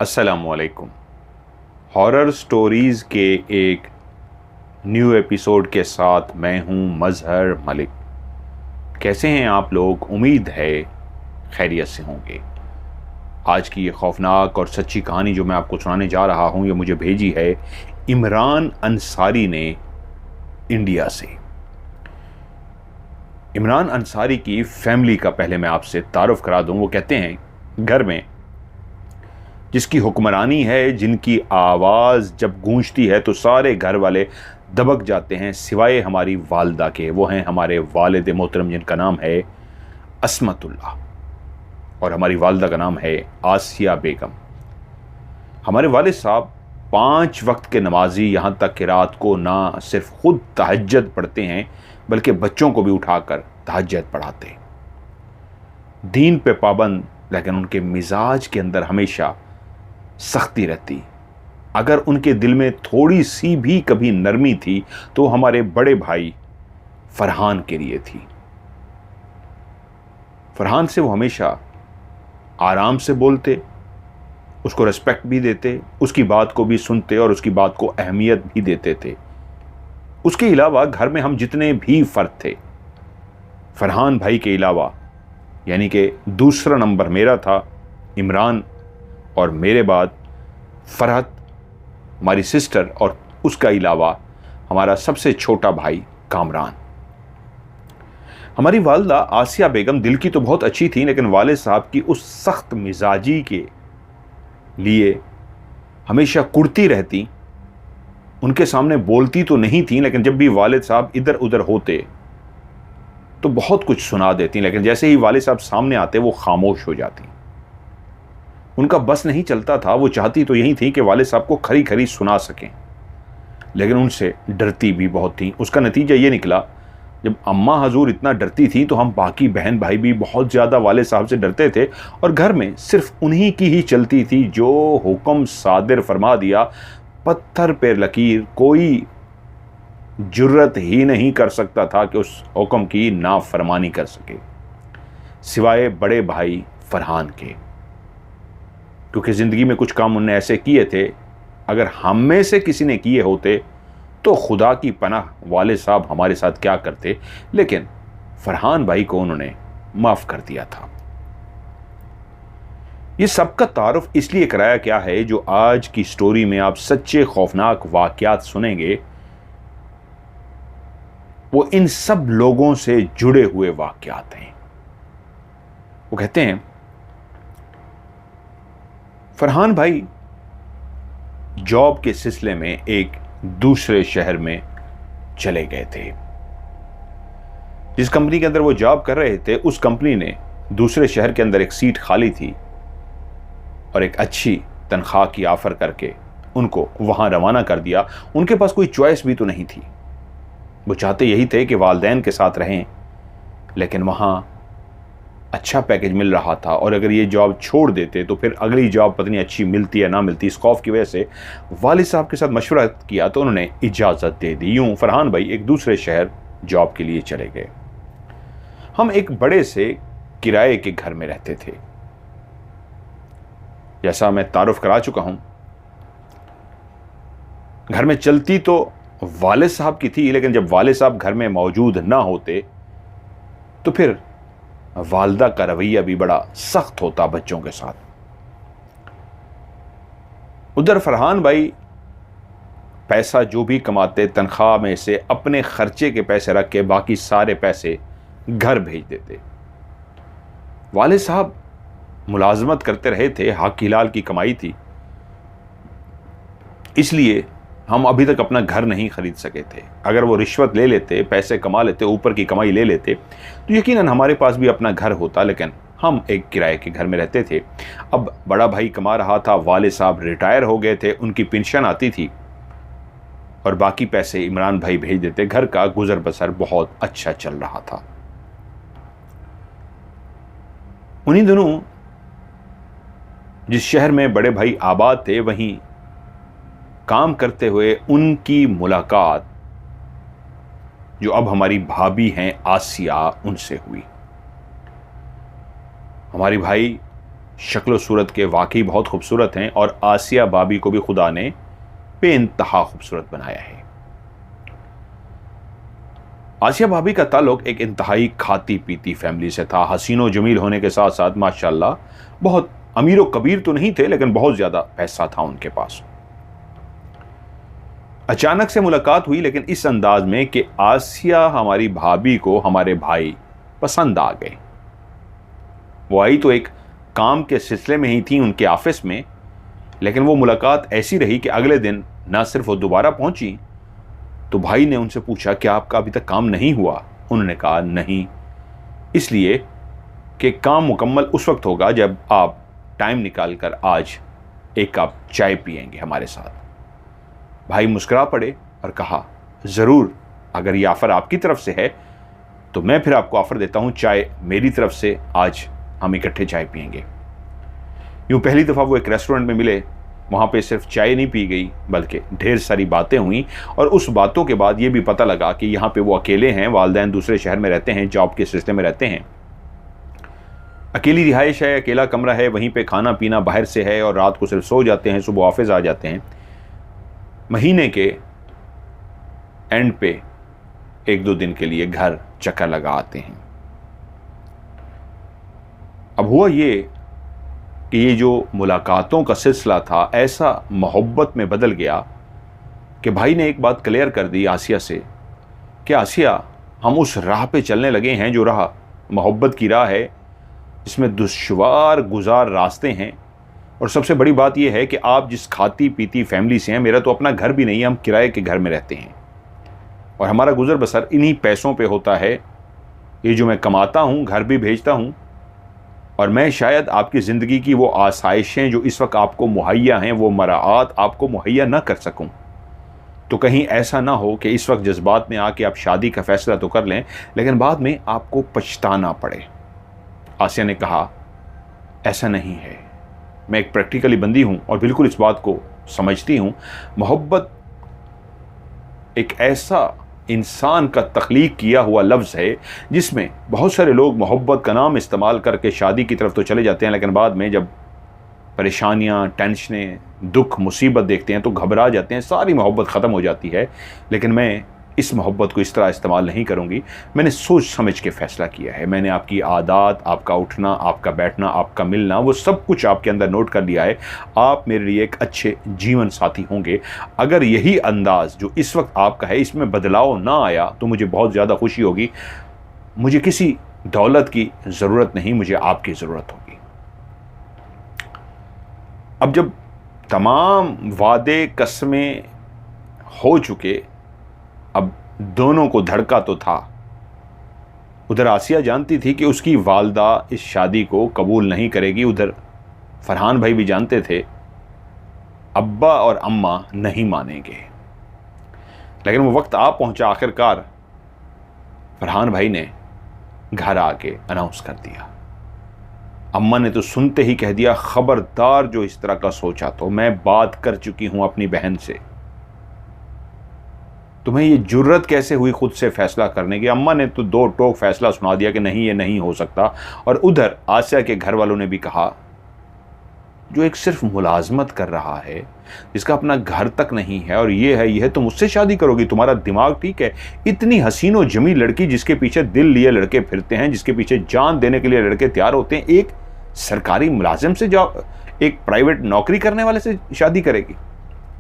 अस्सलामुअलैकुम। Horror stories के एक न्यू एपिसोड के साथ मैं हूं मज़हर मलिक। कैसे हैं आप लोग? उम्मीद है खैरियत से होंगे। आज की ये खौफनाक और सच्ची कहानी जो मैं आपको सुनाने जा रहा हूं, ये मुझे भेजी है इमरान अंसारी ने इंडिया से। इमरान अंसारी की फैमिली का पहले मैं आपसे तारुफ करा दूं। वो कहते हैं, घर में जिसकी हुक्मरानी है, जिनकी आवाज़ जब गूंजती है तो सारे घर वाले दबक जाते हैं, सिवाय हमारी वालदा के। वो हैं हमारे वालिद मोहतरम, जिनका नाम है असमतुल्लाह, और हमारी वालदा का नाम है आसिया बेगम। हमारे वालिद साहब 5 वक्त के नमाजी, यहाँ तक कि रात को ना सिर्फ खुद तहज्जुद पढ़ते हैं बल्कि बच्चों को भी उठाकर तहज्जुद पढ़ाते। दीन पे पाबंद, लेकिन उनके मिजाज के अंदर हमेशा सख्ती रहती। अगर उनके दिल में थोड़ी सी भी कभी नरमी थी तो हमारे बड़े भाई फरहान के लिए थी। फरहान से वो हमेशा आराम से बोलते, उसको रिस्पेक्ट भी देते, उसकी बात को भी सुनते और उसकी बात को अहमियत भी देते थे। उसके अलावा घर में हम जितने भी फर्द थे, फरहान भाई के अलावा, यानी कि दूसरा नंबर मेरा था, इमरान, और मेरे बाद फरहत हमारी सिस्टर, और उसका अलावा हमारा सबसे छोटा भाई कामरान। हमारी वालदा आसिया बेगम दिल की तो बहुत अच्छी थी, लेकिन वालिद साहब की उस सख्त मिजाजी के लिए हमेशा कुड़ती रहती। उनके सामने बोलती तो नहीं थी, लेकिन जब भी वालिद साहब इधर उधर होते तो बहुत कुछ सुना देती, लेकिन जैसे ही वालिद साहब सामने आते वो खामोश हो जाती। उनका बस नहीं चलता था। वो चाहती तो यही थी कि वालिद साहब को खरी खरी सुना सकें, लेकिन उनसे डरती भी बहुत थी। उसका नतीजा ये निकला, जब अम्मा हजूर इतना डरती थी तो हम बाकी बहन भाई भी बहुत ज़्यादा वालिद साहब से डरते थे, और घर में सिर्फ उन्हीं की ही चलती थी। जो हुक्म सादिर फरमा दिया, पत्थर पे लकीर, कोई जुर्रत ही नहीं कर सकता था कि उस हुक्म की नाफरमानी कर सके, सिवाय बड़े भाई फरहान के। क्योंकि ज़िंदगी में कुछ काम उन्होंने ऐसे किए थे, अगर हम में से किसी ने किए होते तो खुदा की पनाह वालिद साहब हमारे साथ क्या करते, लेकिन फरहान भाई को उन्होंने माफ़ कर दिया था। ये सबका तारुफ इसलिए कराया क्या है, जो आज की स्टोरी में आप सच्चे खौफनाक वाक़यात सुनेंगे, वो इन सब लोगों से जुड़े हुए वाक़यात हैं। वो कहते हैं, फरहान भाई जॉब के सिलसिले में एक दूसरे शहर में चले गए थे। जिस कंपनी के अंदर वो जॉब कर रहे थे, उस कंपनी ने दूसरे शहर के अंदर एक सीट खाली थी और एक अच्छी तनख्वाह की ऑफर करके उनको वहां रवाना कर दिया। उनके पास कोई चॉइस भी तो नहीं थी। वो चाहते यही थे कि वालदैन के साथ रहें, लेकिन वहां अच्छा पैकेज मिल रहा था, और अगर ये जॉब छोड़ देते तो फिर अगली जॉब पता नहीं अच्छी मिलती या ना मिलती। इस खौफ की वजह से वालिद साहब के साथ मशवरा किया तो उन्होंने इजाज़त दे दी। यूँ फरहान भाई एक दूसरे शहर जॉब के लिए चले गए। हम एक बड़े से किराए के घर में रहते थे। जैसा मैं तारुफ करा चुका हूँ, घर में चलती तो वालिद साहब की थी, लेकिन जब वालिद साहब घर में मौजूद ना होते तो फिर वालदा का रवैया भी बड़ा सख्त होता बच्चों के साथ। उधर फरहान भाई पैसा जो भी कमाते, तनख्वाह में से अपने खर्चे के पैसे रख के बाकी सारे पैसे घर भेज देते। वालिद साहब मुलाजमत करते रहे थे, हक हिलाल की कमाई थी, इसलिए हम अभी तक अपना घर नहीं खरीद सके थे। अगर वो रिश्वत ले लेते, पैसे कमा लेते, ऊपर की कमाई ले लेते, तो यकीनन हमारे पास भी अपना घर होता, लेकिन हम एक किराए के घर में रहते थे। अब बड़ा भाई कमा रहा था, वालिद साहब रिटायर हो गए थे, उनकी पेंशन आती थी और बाकी पैसे इमरान भाई भेज देते। घर का गुजर बसर बहुत अच्छा चल रहा था। उन्हीं दिनों जिस शहर में बड़े भाई आबाद थे, वहीं काम करते हुए उनकी मुलाकात जो अब हमारी भाभी हैं आसिया, उनसे हुई। हमारी भाई शक्ल सूरत के वाकई बहुत खूबसूरत हैं और आसिया भाभी को भी खुदा ने बेइंतहा खूबसूरत बनाया है। आसिया भाभी का ताल्लुक एक इंतहाई खाती पीती फैमिली से था। हसीनो जमील होने के साथ साथ माशाल्लाह बहुत अमीर कबीर तो नहीं थे, लेकिन बहुत ज्यादा पैसा था उनके पास। अचानक से मुलाकात हुई, लेकिन इस अंदाज में कि आसिया हमारी भाभी को हमारे भाई पसंद आ गए। वो आई तो एक काम के सिलसिले में ही थी उनके ऑफिस में, लेकिन वो मुलाकात ऐसी रही कि अगले दिन ना सिर्फ वो दोबारा पहुंची तो भाई ने उनसे पूछा कि आपका अभी तक काम नहीं हुआ। उन्होंने कहा नहीं, इसलिए कि काम मुकम्मल उस वक्त होगा जब आप टाइम निकाल कर आज एक कप चाय पिएंगे हमारे साथ। भाई मुस्कुरा पड़े और कहा ज़रूर, अगर ये ऑफ़र आपकी तरफ से है तो मैं फिर आपको ऑफ़र देता हूँ, चाय मेरी तरफ से, आज हम इकट्ठे चाय पिएंगे। यूँ पहली दफ़ा वो एक रेस्टोरेंट में मिले। वहाँ पे सिर्फ चाय नहीं पी गई बल्कि ढेर सारी बातें हुई, और उस बातों के बाद ये भी पता लगा कि यहाँ पे वो अकेले हैं, वालिदैन दूसरे शहर में रहते हैं, जॉब के सिलसिले में रहते हैं, अकेली रिहाइश है, अकेला कमरा है, वहीं पे खाना पीना बाहर से है और रात को सिर्फ सो जाते हैं, सुबह ऑफिस आ जाते हैं। महीने के एंड पे एक दो दिन के लिए घर चक्कर लगा आते हैं। अब हुआ ये कि ये जो मुलाकातों का सिलसिला था ऐसा मोहब्बत में बदल गया कि भाई ने एक बात क्लियर कर दी आसिया से कि आसिया, हम उस राह पे चलने लगे हैं जो राह मोहब्बत की राह है, इसमें दुश्वार गुजार रास्ते हैं। और सबसे बड़ी बात यह है कि आप जिस खाती पीती फैमिली से हैं, मेरा तो अपना घर भी नहीं है, हम किराए के घर में रहते हैं और हमारा गुजर बसर इन्हीं पैसों पे होता है। ये जो मैं कमाता हूँ, घर भी भेजता हूँ, और मैं शायद आपकी ज़िंदगी की वो आसाइशें जो इस वक्त आपको मुहैया हैं, वो मराआत आपको मुहैया ना कर सकूं। तो कहीं ऐसा ना हो कि इस वक्त जज्बात में आके आप शादी का फैसला तो कर लें, लेकिन बाद में आपको पछताना पड़े। आसिया ने कहा ऐसा नहीं है, मैं एक प्रैक्टिकली बंदी हूँ और बिल्कुल इस बात को समझती हूँ। मोहब्बत एक ऐसा इंसान का तख्लीक किया हुआ लफ्ज़ है जिसमें बहुत सारे लोग मोहब्बत का नाम इस्तेमाल करके शादी की तरफ तो चले जाते हैं, लेकिन बाद में जब परेशानियां, टेंशनें, दुख, मुसीबत देखते हैं तो घबरा जाते हैं, सारी मोहब्बत ख़त्म हो जाती है। लेकिन मैं इस मोहब्बत को इस तरह इस्तेमाल नहीं करूँगी। मैंने सोच समझ के फ़ैसला किया है। मैंने आपकी आदत, आपका उठना, आपका बैठना, आपका मिलना, वो सब कुछ आपके अंदर नोट कर लिया है। आप मेरे लिए एक अच्छे जीवन साथी होंगे। अगर यही अंदाज़ जो इस वक्त आपका है इसमें बदलाव ना आया तो मुझे बहुत ज़्यादा खुशी होगी। मुझे किसी दौलत की ज़रूरत नहीं, मुझे आपकी ज़रूरत होगी। अब जब तमाम वादे कसमें हो चुके, अब दोनों को धड़का तो था। उधर आसिया जानती थी कि उसकी वालदा इस शादी को कबूल नहीं करेगी, उधर फरहान भाई भी जानते थे अब्बा और अम्मा नहीं मानेंगे। लेकिन वो वक्त आ पहुंचा, आखिरकार फरहान भाई ने घर आके अनाउंस कर दिया। अम्मा ने तो सुनते ही कह दिया खबरदार जो इस तरह का सोचा तो मैं बात कर चुकी हूं अपनी बहन से। तुम्हें ये जुर्रत कैसे हुई खुद से फैसला करने की? अम्मा ने तो दो टोक फैसला सुना दिया कि नहीं, ये नहीं हो सकता। और उधर आसिया के घर वालों ने भी कहा जो एक सिर्फ मुलाजमत कर रहा है, जिसका अपना घर तक नहीं है और ये है तुम उससे शादी करोगी? तुम्हारा दिमाग ठीक है? इतनी हसीन और जमी लड़की जिसके पीछे दिल लिए लड़के फिरते हैं, जिसके पीछे जान देने के लिए लड़के तैयार होते हैं, एक सरकारी मुलाजिम से एक प्राइवेट नौकरी करने वाले से शादी करेगी?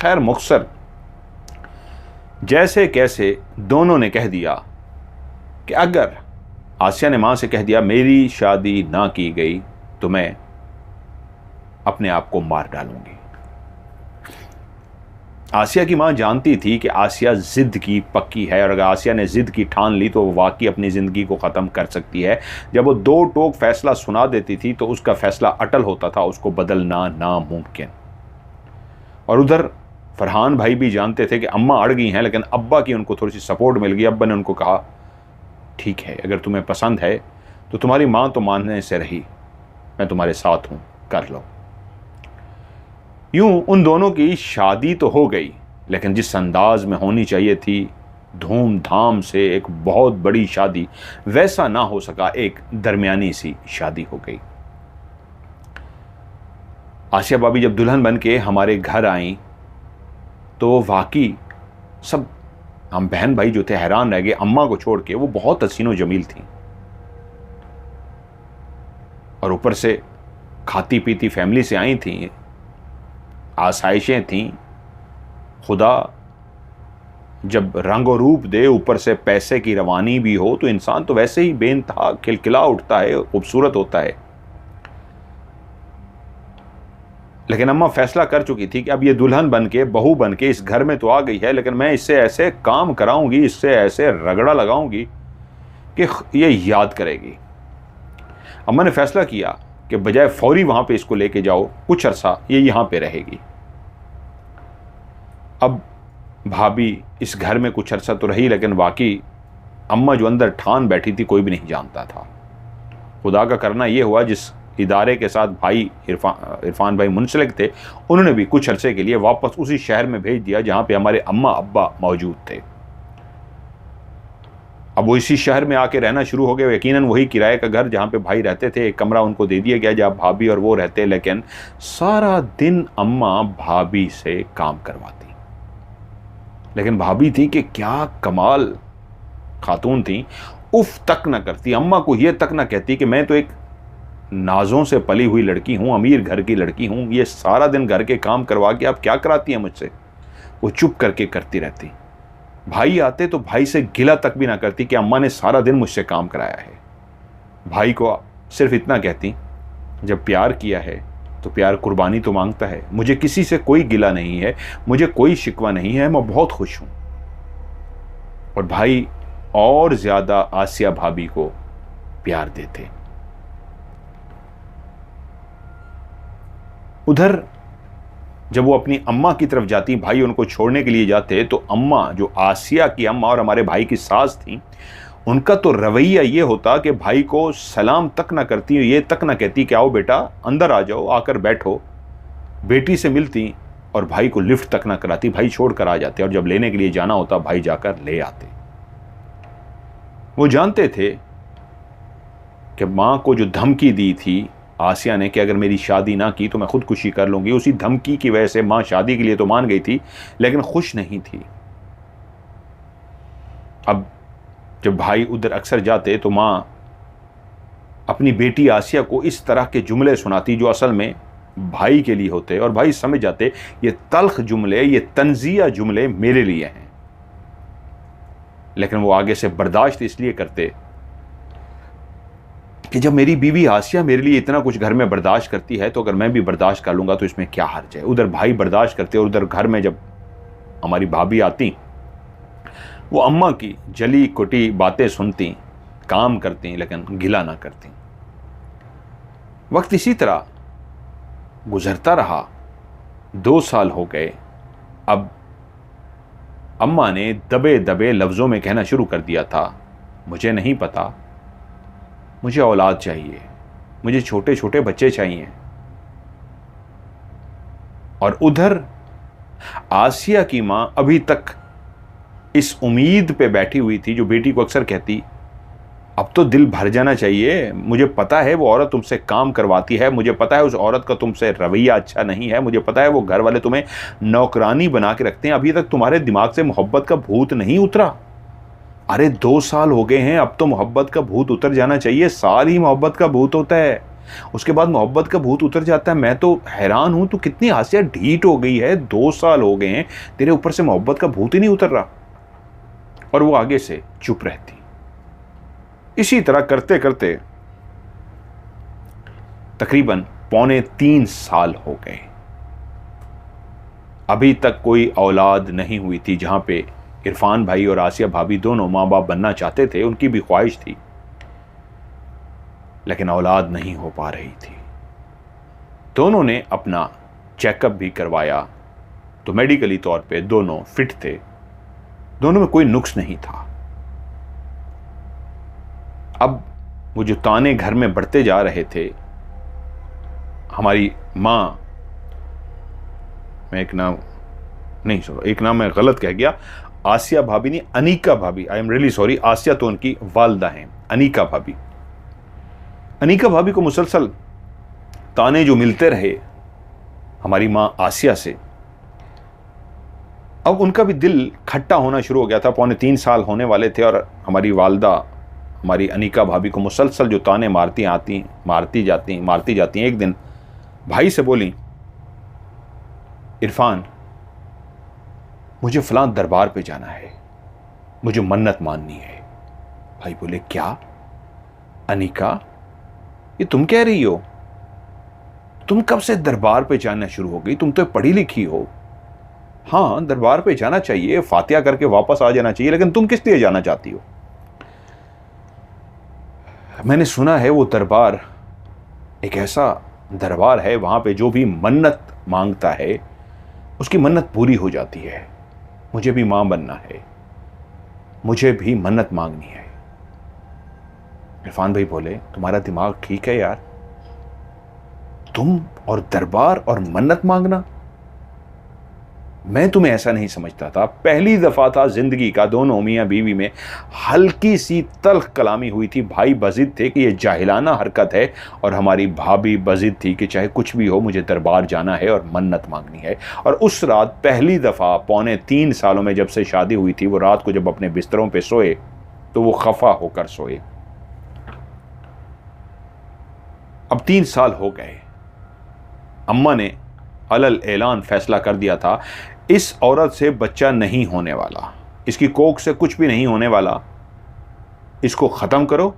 खैर मुख्तसर जैसे कैसे दोनों ने कह दिया कि अगर आसिया ने मां से कह दिया मेरी शादी ना की गई तो मैं अपने आप को मार डालूंगी। आसिया की मां जानती थी कि आसिया जिद की पक्की है और अगर आसिया ने जिद की ठान ली तो वो वाकई अपनी ज़िंदगी को ख़त्म कर सकती है। जब वो दो टोक फैसला सुना देती थी तो उसका फैसला अटल होता था, उसको बदलना नामुमकिन। और उधर फरहान भाई भी जानते थे कि अम्मा अड़ गई हैं, लेकिन अब्बा की उनको थोड़ी सी सपोर्ट मिल गई। अब्बा ने उनको कहा ठीक है, अगर तुम्हें पसंद है तो तुम्हारी मां तो मानने से रही, मैं तुम्हारे साथ हूं, कर लो। यूं उन दोनों की शादी तो हो गई, लेकिन जिस अंदाज में होनी चाहिए थी, धूमधाम से एक बहुत बड़ी शादी, वैसा ना हो सका। एक दरमियानी सी शादी हो गई। आसिया भाभी जब दुल्हन बन के हमारे घर आई तो वाकई सब हम बहन भाई जो थे हैरान रह गए। अम्मा को छोड़ के वो बहुत हसीनो जमील थी और ऊपर से खाती पीती फैमिली से आई थी, आसाइशें थीं। खुदा जब रंग और रूप दे, ऊपर से पैसे की रवानी भी हो, तो इंसान तो वैसे ही बेइंतहा खिलखिला उठता है, खूबसूरत होता है। लेकिन अम्मा फैसला कर चुकी थी कि अब ये दुल्हन बन के, बहू बन के इस घर में तो आ गई है, लेकिन मैं इससे ऐसे काम कराऊंगी, इससे ऐसे रगड़ा लगाऊंगी कि ये याद करेगी। अम्मा ने फैसला किया कि बजाय फौरी वहां पे इसको लेके जाओ, कुछ अरसा ये यहां पे रहेगी। अब भाभी इस घर में कुछ अरसा तो रही, लेकिन वाकई अम्मा जो अंदर ठान बैठी थी कोई भी नहीं जानता था। खुदा का करना ये हुआ, जिस इदारे के साथ भाई इरफान भाई मुंसलिक थे, उन्होंने भी कुछ अरसे के लिए वापस उसी शहर में भेज दिया जहां पे हमारे अम्मा अब्बा मौजूद थे। अब वो इसी शहर में आके रहना शुरू हो गए। यकीनन वही किराए का घर जहां पे भाई रहते थे, एक कमरा उनको दे दिया गया जहां भाभी और वो रहते। लेकिन सारा दिन अम्मा भाभी से काम करवाती। लेकिन भाभी थी कि क्या कमाल खातून थी, उफ तक ना करती। अम्मा को ये तक ना कहती कि मैं तो एक नाजों से पली हुई लड़की हूं, अमीर घर की लड़की हूं, ये सारा दिन घर के काम करवा के आप क्या कराती हैं मुझसे। वो चुप करके करती रहती। भाई आते तो भाई से गिला तक भी ना करती कि अम्मा ने सारा दिन मुझसे काम कराया है। भाई को सिर्फ इतना कहती, जब प्यार किया है तो प्यार कुर्बानी तो मांगता है। मुझे किसी से कोई गिला नहीं है, मुझे कोई शिकवा नहीं है, मैं बहुत खुश हूं। और भाई और ज्यादा आसिया भाभी को प्यार देते। उधर जब वो अपनी अम्मा की तरफ जाती, भाई उनको छोड़ने के लिए जाते, तो अम्मा, जो आसिया की अम्मा और हमारे भाई की सास थी, उनका तो रवैया ये होता कि भाई को सलाम तक ना करती, ये तक ना कहती कि आओ बेटा अंदर आ जाओ, आकर बैठो। बेटी से मिलती और भाई को लिफ्ट तक ना कराती, भाई छोड़कर आ जाते। और जब लेने के लिए जाना होता, भाई जाकर ले आते। वो जानते थे कि मां को जो धमकी दी थी आसिया ने कि अगर मेरी शादी ना की तो मैं खुदकुशी कर लूंगी, उसी धमकी की वजह से मां शादी के लिए तो मान गई थी, लेकिन खुश नहीं थी। अब जब भाई उधर अक्सर जाते तो मां अपनी बेटी आसिया को इस तरह के जुमले सुनाती जो असल में भाई के लिए होते, और भाई समझ जाते ये तल्ख जुमले, ये तंजिया जुमले मेरे लिए हैं। लेकिन वो आगे से बर्दाश्त इसलिए करते कि जब मेरी बीवी आसिया मेरे लिए इतना कुछ घर में बर्दाश्त करती है, तो अगर मैं भी बर्दाश्त कर लूंगा तो इसमें क्या हर्ज है। उधर भाई बर्दाश्त करते और उधर घर में जब हमारी भाभी आती, वो अम्मा की जली कुटी बातें सुनती, काम करती, लेकिन गिला ना करती। वक्त इसी तरह गुजरता रहा। 2 साल हो गए। अब अम्मा ने दबे दबे लफ्जों में कहना शुरू कर दिया था, मुझे नहीं पता, मुझे औलाद चाहिए, मुझे छोटे छोटे बच्चे चाहिए। और उधर आसिया की मां अभी तक इस उम्मीद पे बैठी हुई थी, जो बेटी को अक्सर कहती, अब तो दिल भर जाना चाहिए, मुझे पता है वो औरत तुमसे काम करवाती है, मुझे पता है उस औरत का तुमसे रवैया अच्छा नहीं है, मुझे पता है वो घर वाले तुम्हें नौकरानी बना के रखते हैं, अभी तक तुम्हारे दिमाग से मोहब्बत का भूत नहीं उतरा। अरे 2 साल हो गए हैं, अब तो मोहब्बत का भूत उतर जाना चाहिए। साल ही मोहब्बत का भूत होता है, उसके बाद मोहब्बत का भूत उतर जाता है। मैं तो हैरान हूं, तू कितनी आसिया ढीठ हो गई है, 2 साल हो गए हैं, तेरे ऊपर से मोहब्बत का भूत ही नहीं उतर रहा। और वो आगे से चुप रहती। इसी तरह करते करते तकरीबन पौने 3 साल हो गए। अभी तक कोई औलाद नहीं हुई थी। जहां पे इरफान भाई और आसिया भाभी दोनों मां बाप बनना चाहते थे, उनकी भी ख्वाहिश थी, लेकिन औलाद नहीं हो पा रही थी। दोनों ने अपना चेकअप भी करवाया तो मेडिकली तौर पे दोनों फिट थे, दोनों में कोई नुक्स नहीं था। अब वो जो ताने घर में बढ़ते जा रहे थे, हमारी मां, मैं एक नाम मैं गलत कह गया, आसिया भाभी नहीं, अनीका भाभी, आई एम रियली सॉरी। आसिया तो उनकी वालदा हैं, अनीका भाभी। अनीका भाभी को मुसलसल ताने जो मिलते रहे हमारी माँ आसिया से। अब उनका भी दिल खट्टा होना शुरू हो गया था। 3.25 साल होने वाले थे और हमारी वालदा, हमारी अनीका भाभी को मुसलसल जो ताने मारती जाती हैं, एक दिन भाई से बोली, इरफान मुझे फलां दरबार पे जाना है, मुझे मन्नत माननी है। भाई बोले, क्या अनीका, ये तुम कह रही हो? तुम कब से दरबार पे जाना शुरू हो गई? तुम तो पढ़ी लिखी हो। हाँ, दरबार पे जाना चाहिए, फातिहा करके वापस आ जाना चाहिए, लेकिन तुम किस लिए जाना चाहती हो? मैंने सुना है वो दरबार एक ऐसा दरबार है, वहां पे जो भी मन्नत मांगता है उसकी मन्नत पूरी हो जाती है। मुझे भी मां बनना है, मुझे भी मन्नत मांगनी है। इरफान भाई बोले, तुम्हारा दिमाग ठीक है यार? तुम और दरबार और मन्नत मांगना? मैं तुम्हें ऐसा नहीं समझता था। पहली दफा था जिंदगी का दोनों मियां बीवी में हल्की सी तल्ख कलामी हुई थी। भाई बजिद थे कि ये जाहिलाना हरकत है, और हमारी भाभी बजिद थी कि चाहे कुछ भी हो मुझे दरबार जाना है और मन्नत मांगनी है। और उस रात पहली दफा 3.25 सालों में जब से शादी हुई थी, वो रात को जब अपने बिस्तरों पे सोए तो वो खफा होकर सोए। अब 3 साल हो गए। अम्मा ने अलल ऐलान फैसला कर दिया था, इस औरत से बच्चा नहीं होने वाला, इसकी कोख से कुछ भी नहीं होने वाला, इसको ख़त्म करो,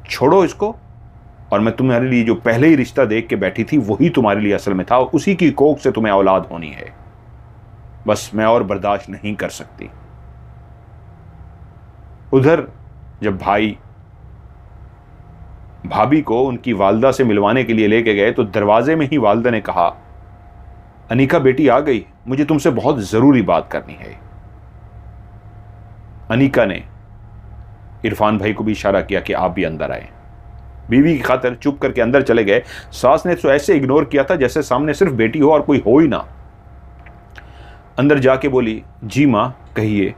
छोड़ो इसको, और मैं तुम्हारे लिए जो पहले ही रिश्ता देख के बैठी थी वही तुम्हारे लिए असल में था, उसी की कोख से तुम्हें औलाद होनी है। बस मैं और बर्दाश्त नहीं कर सकती। उधर जब भाई भाभी को उनकी वालदा से मिलवाने के लिए लेके गए तो दरवाजे में ही वालदा ने कहा, अनीका बेटी आ गई, मुझे तुमसे बहुत जरूरी बात करनी है। अनीका ने इरफान भाई को भी इशारा किया कि आप भी अंदर आए। बीवी की खातिर चुप करके अंदर चले गए। सास ने तो ऐसे इग्नोर किया था जैसे सामने सिर्फ बेटी हो और कोई हो ही ना। अंदर जाके बोली, जी मां कहिए।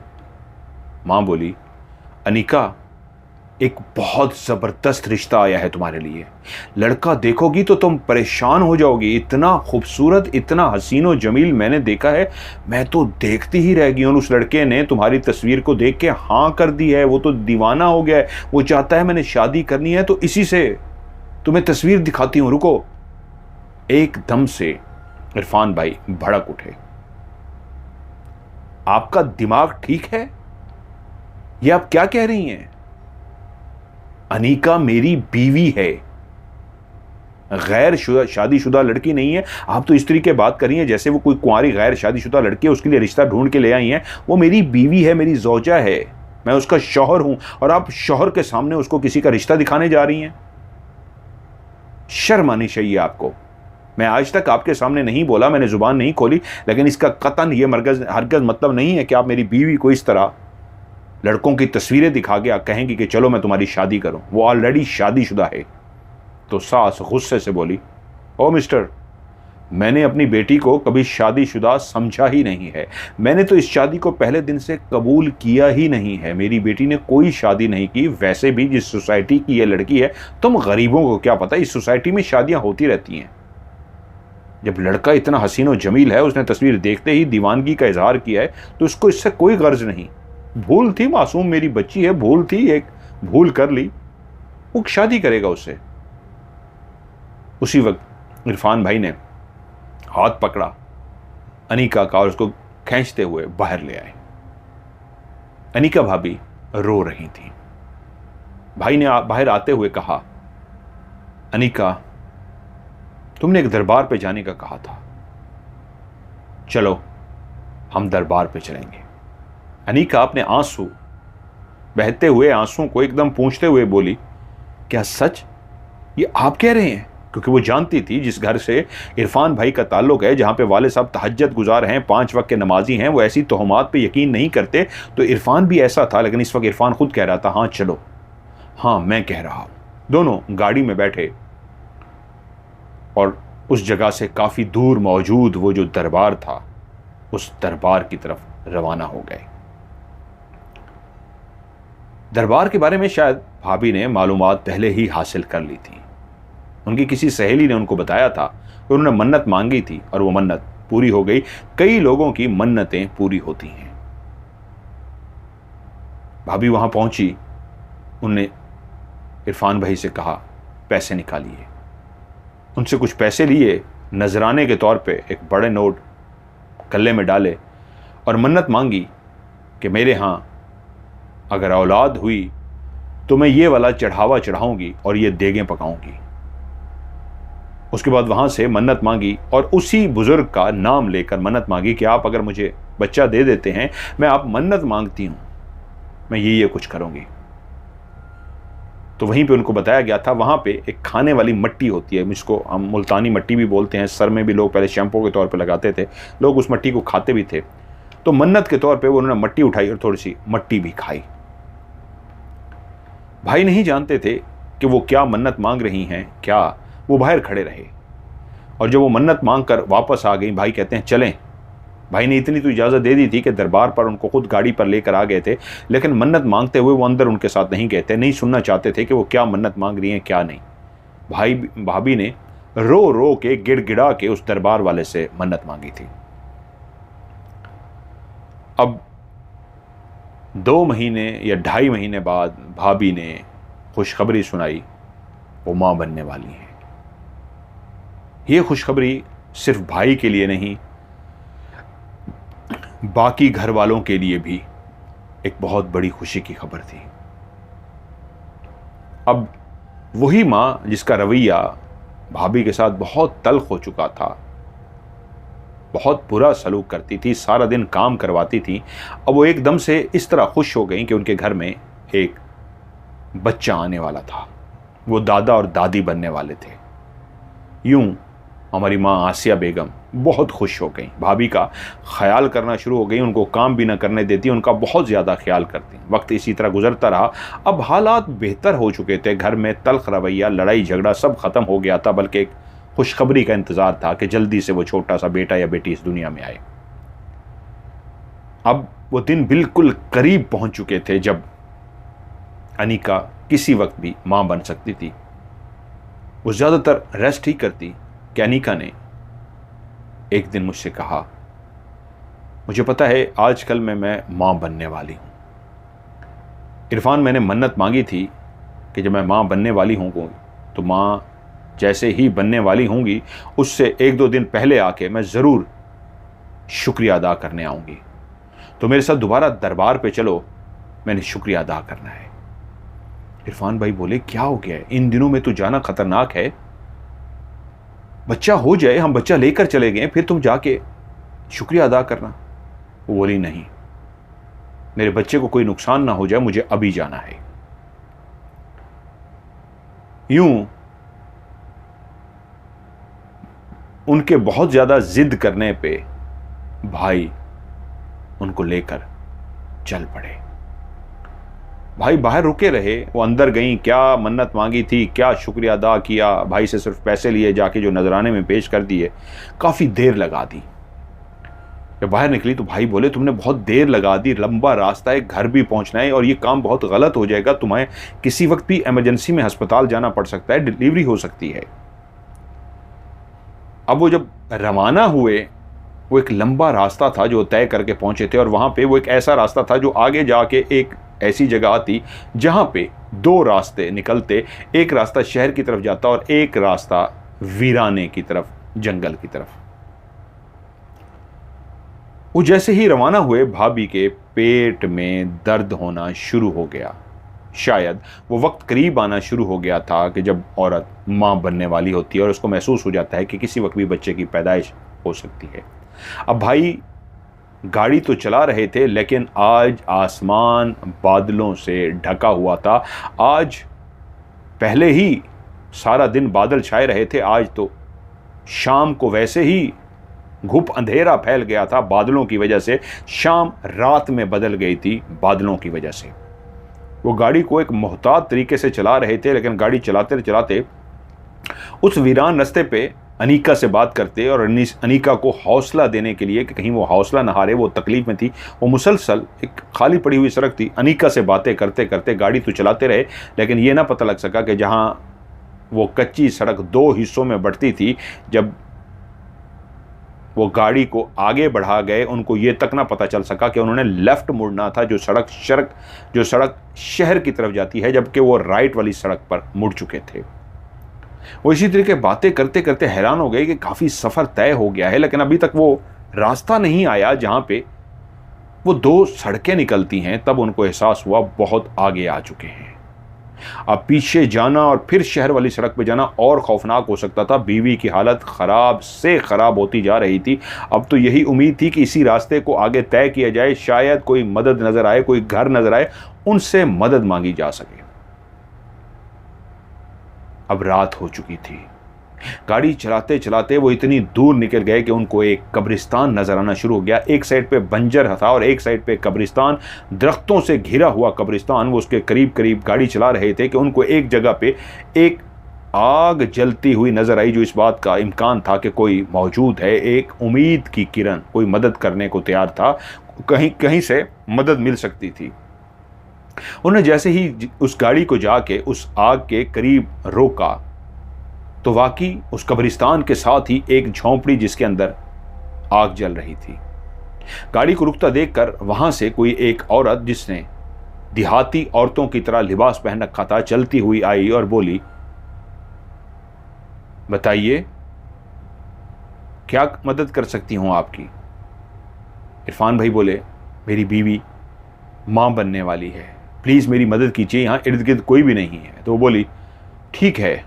मां बोली, अनीका एक बहुत जबरदस्त रिश्ता आया है तुम्हारे लिए। लड़का देखोगी तो तुम परेशान हो जाओगी। इतना खूबसूरत, इतना हसीनो जमील मैंने देखा है, मैं तो देखती ही रह गई हूं। उस लड़के ने तुम्हारी तस्वीर को देख के हाँ कर दी है, वो तो दीवाना हो गया है। वो चाहता है मैंने शादी करनी है तो इसी से तुम्हें तस्वीर दिखाती हूं, रुको। एकदम से इरफान भाई भड़क उठे। आपका दिमाग ठीक है? ये आप क्या कह रही हैं? अनीका मेरी बीवी है, गैर शादीशुदा लड़की नहीं है। आप तो इस तरीके बात करी हैं जैसे वो कोई कुंवारी गैर शादीशुदा लड़की है, उसके लिए रिश्ता ढूंढ के ले आई हैं। वो मेरी बीवी है, मेरी ज़ौजा है, मैं उसका शौहर हूं, और आप शौहर के सामने उसको किसी का रिश्ता दिखाने जा रही हैं। शर्म आनी चाहिए आपको। मैं आज तक आपके सामने नहीं बोला, मैंने जुबान नहीं खोली, लेकिन इसका कतन ये हरगज मतलब नहीं है कि आप मेरी बीवी को इस तरह लड़कों की तस्वीरें दिखा के कहेंगी कि चलो मैं तुम्हारी शादी करूं। वो ऑलरेडी शादीशुदा है। तो सास गुस्से से बोली, ओ मिस्टर, मैंने अपनी बेटी को कभी शादीशुदा समझा ही नहीं है। मैंने तो इस शादी को पहले दिन से कबूल किया ही नहीं है। मेरी बेटी ने कोई शादी नहीं की। वैसे भी जिस सोसाइटी की ये लड़की है, तुम गरीबों को क्या पता, इस सोसाइटी में शादियां होती रहती हैं। जब लड़का इतना हसीन और जमील है, उसने तस्वीर देखते ही दीवानगी का इजहार किया है, तो उसको इससे कोई गर्ज नहीं। भूल थी, मासूम मेरी बच्ची है, भूल थी, एक भूल कर ली, वो शादी करेगा उससे। उसी वक्त इरफान भाई ने हाथ पकड़ा अनीका का और उसको खींचते हुए बाहर ले आए। अनीका भाभी रो रही थी। भाई ने बाहर आते हुए कहा, अनीका तुमने एक दरबार पे जाने का कहा था, चलो हम दरबार पे चलेंगे। अनीका अपने बहते हुए आंसुओं को एकदम पूंछते हुए बोली, क्या सच ये आप कह रहे हैं? क्योंकि वो जानती थी जिस घर से इरफान भाई का ताल्लुक है, जहां पे वाले साहब तहज्जुद गुजार हैं, 5 वक्त के नमाजी हैं, वो ऐसी तोहमात पे यकीन नहीं करते। तो इरफान भी ऐसा था, लेकिन इस वक्त इरफान खुद कह रहा था, हाँ चलो, हाँ मैं कह रहा हूं। दोनों गाड़ी में बैठे और उस जगह से काफ़ी दूर मौजूद वो जो दरबार था, उस दरबार की तरफ रवाना हो गए। दरबार के बारे में शायद भाभी ने मालूमात पहले ही हासिल कर ली थी। उनकी किसी सहेली ने उनको बताया था कि उन्होंने मन्नत मांगी थी और वो मन्नत पूरी हो गई। कई लोगों की मन्नतें पूरी होती हैं। भाभी वहां पहुंची, उनने इरफान भाई से कहा पैसे निकालिए। उनसे कुछ पैसे लिए, नजराने के तौर पे एक बड़े नोट गले में डाले और मन्नत मांगी कि मेरे यहाँ अगर औलाद हुई तो मैं ये वाला चढ़ावा चढ़ाऊंगी और ये देगें पकाऊंगी। उसके बाद वहां से मन्नत मांगी और उसी बुजुर्ग का नाम लेकर मन्नत मांगी कि आप अगर मुझे बच्चा दे देते हैं, मैं आप मन्नत मांगती हूं, मैं ये कुछ करूंगी। तो वहीं पे उनको बताया गया था, वहां पे एक खाने वाली मट्टी होती है, जिसको हम मुल्तानी मट्टी भी बोलते हैं, सर में भी लोग पहले शैम्पू के तौर पे लगाते थे, लोग उस मट्टी को खाते भी थे। तो मन्नत के तौर पे वो उन्होंने मट्टी उठाई और थोड़ी सी मट्टी भी खाई। भाई नहीं जानते थे कि वो क्या मन्नत मांग रही हैं, क्या। वो बाहर खड़े रहे और जब वो मन्नत मांग कर वापस आ गई, भाई कहते हैं चलें। भाई ने इतनी तो इजाज़त दे दी थी कि दरबार पर उनको खुद गाड़ी पर लेकर आ गए थे, लेकिन मन्नत मांगते हुए वो अंदर उनके साथ नहीं गए थे, नहीं सुनना चाहते थे कि वो क्या मन्नत मांग रही हैं क्या नहीं। भाभी ने रो रो के गिड़गिड़ा के उस दरबार वाले से मन्नत मांगी थी। अब 2 महीने या 2.5 महीने बाद भाभी ने खुशखबरी सुनाई, वो मां बनने वाली है। ये खुशखबरी सिर्फ भाई के लिए नहीं, बाकी घर वालों के लिए भी एक बहुत बड़ी खुशी की खबर थी। अब वही मां जिसका रवैया भाभी के साथ बहुत तल्ख हो चुका था, बहुत बुरा सलूक करती थी, सारा दिन काम करवाती थी, अब वो एकदम से इस तरह खुश हो गई कि उनके घर में एक बच्चा आने वाला था। वो दादा और दादी बनने वाले थे। यूं हमारी माँ आसिया बेगम बहुत खुश हो गई, भाभी का ख्याल करना शुरू हो गई, उनको काम भी ना करने देती, उनका बहुत ज़्यादा ख्याल करती। वक्त इसी तरह गुजरता रहा। अब हालात बेहतर हो चुके थे, घर में तल्ख रवैया, लड़ाई झगड़ा सब ख़त्म हो गया था, बल्कि एक खुशखबरी का इंतज़ार था कि जल्दी से वो छोटा सा बेटा या बेटी इस दुनिया में आए। अब वो दिन बिल्कुल करीब पहुंच चुके थे जब अनीका किसी वक्त भी माँ बन सकती थी। वो ज़्यादातर रेस्ट ही करती कि अनीका ने एक दिन मुझसे कहा, मुझे पता है आजकल मैं माँ बनने वाली हूँ। इरफान, मैंने मन्नत मांगी थी कि जब मैं माँ बनने वाली हूँ तो माँ जैसे ही बनने वाली होंगी उससे 1-2 दिन पहले आके मैं ज़रूर शुक्रिया अदा करने आऊँगी, तो मेरे साथ दोबारा दरबार पे चलो, मैंने शुक्रिया अदा करना है। इरफान भाई बोले, क्या हो गया है, इन दिनों में तो जाना खतरनाक है, बच्चा हो जाए, हम बच्चा लेकर चले गए, फिर तुम जाके शुक्रिया अदा करना। वो बोली, नहीं, मेरे बच्चे को कोई नुकसान ना हो जाए, मुझे अभी जाना है। यूं उनके बहुत ज्यादा जिद करने पे भाई उनको लेकर चल पड़े। भाई बाहर रुके रहे, वो अंदर गई, क्या मन्नत मांगी थी, क्या शुक्रिया अदा किया, भाई से सिर्फ पैसे लिए जाके जो नजराने में पेश कर दिए, काफ़ी देर लगा दी। जब बाहर निकली तो भाई बोले, तुमने बहुत देर लगा दी, लंबा रास्ता है, घर भी पहुंचना है और ये काम बहुत गलत हो जाएगा, तुम्हें किसी वक्त भी इमरजेंसी में अस्पताल जाना पड़ सकता है, डिलीवरी हो सकती है। अब वो जब रवाना हुए, वो एक लंबा रास्ता था जो तय करके पहुंचे थे और वहां पे वो एक ऐसा रास्ता था जो आगे जाके एक ऐसी जगह आती जहां पे 2 रास्ते निकलते, एक रास्ता शहर की तरफ जाता और एक रास्ता वीराने की तरफ, जंगल की तरफ। वो जैसे ही रवाना हुए, भाभी के पेट में दर्द होना शुरू हो गया। शायद वो वक्त करीब आना शुरू हो गया था कि जब औरत मां बनने वाली होती है और उसको महसूस हो जाता है कि किसी वक्त भी बच्चे की पैदाइश हो सकती है। अब भाई गाड़ी तो चला रहे थे, लेकिन आज आसमान बादलों से ढका हुआ था। आज पहले ही सारा दिन बादल छाए रहे थे, आज तो शाम को वैसे ही घुप अंधेरा फैल गया था बादलों की वजह से। शाम रात में बदल गई थी बादलों की वजह से। वो गाड़ी को एक मोहतात तरीके से चला रहे थे, लेकिन गाड़ी चलाते चलाते उस वीरान रास्ते पे अनीका से बात करते और अनीका को हौसला देने के लिए कि कहीं वो हौसला न हारे, वो तकलीफ में थी, वो मुसलसल एक खाली पड़ी हुई सड़क थी, अनीका से बातें करते करते गाड़ी तो चलाते रहे, लेकिन ये ना पता लग सका कि जहाँ वो कच्ची सड़क दो हिस्सों में बंटती थी। जब वो गाड़ी को आगे बढ़ा गए, उनको ये तक ना पता चल सका कि उन्होंने लेफ्ट मुड़ना था, जो सड़क शहर की तरफ जाती है, जबकि वो राइट वाली सड़क पर मुड़ चुके थे। वो इसी तरीके बातें करते करते हैरान हो गए कि काफी सफर तय हो गया है, लेकिन अभी तक वो रास्ता नहीं आया जहां पे वो दो सड़कें निकलती हैं। तब उनको एहसास हुआ बहुत आगे आ चुके हैं। अब पीछे जाना और फिर शहर वाली सड़क पे जाना और खौफनाक हो सकता था। बीवी की हालत खराब से खराब होती जा रही थी। अब तो यही उम्मीद थी कि इसी रास्ते को आगे तय किया जाए, शायद कोई मदद नजर आए, कोई घर नजर आए, उनसे मदद मांगी जा सके। अब रात हो चुकी थी। गाड़ी चलाते चलाते वो इतनी दूर निकल गए कि उनको एक कब्रिस्तान नजर आना शुरू हो गया। एक साइड पे बंजर था और एक साइड पे कब्रिस्तान, दरख्तों से घिरा हुआ कब्रिस्तान। वो उसके करीब करीब गाड़ी चला रहे थे कि उनको एक जगह पे एक आग जलती हुई नजर आई, जो इस बात का इम्कान था कि कोई मौजूद है। एक उम्मीद की किरण, कोई मदद करने को तैयार था, कहीं कहीं से मदद मिल सकती थी। उन्होंने जैसे ही उस गाड़ी को जाके उस आग के करीब रोका तो वाकई उस कब्रिस्तान के साथ ही एक झोंपड़ी जिसके अंदर आग जल रही थी। गाड़ी को रुकता देखकर वहां से कोई एक औरत, जिसने देहाती औरतों की तरह लिबास पहन रखा था, चलती हुई आई और बोली, बताइए क्या मदद कर सकती हूं आपकी। इरफान भाई बोले, मेरी बीवी मां बनने वाली है, प्लीज मेरी मदद कीजिए, यहां इर्द गिर्द कोई भी नहीं है। तो वो बोली, ठीक है,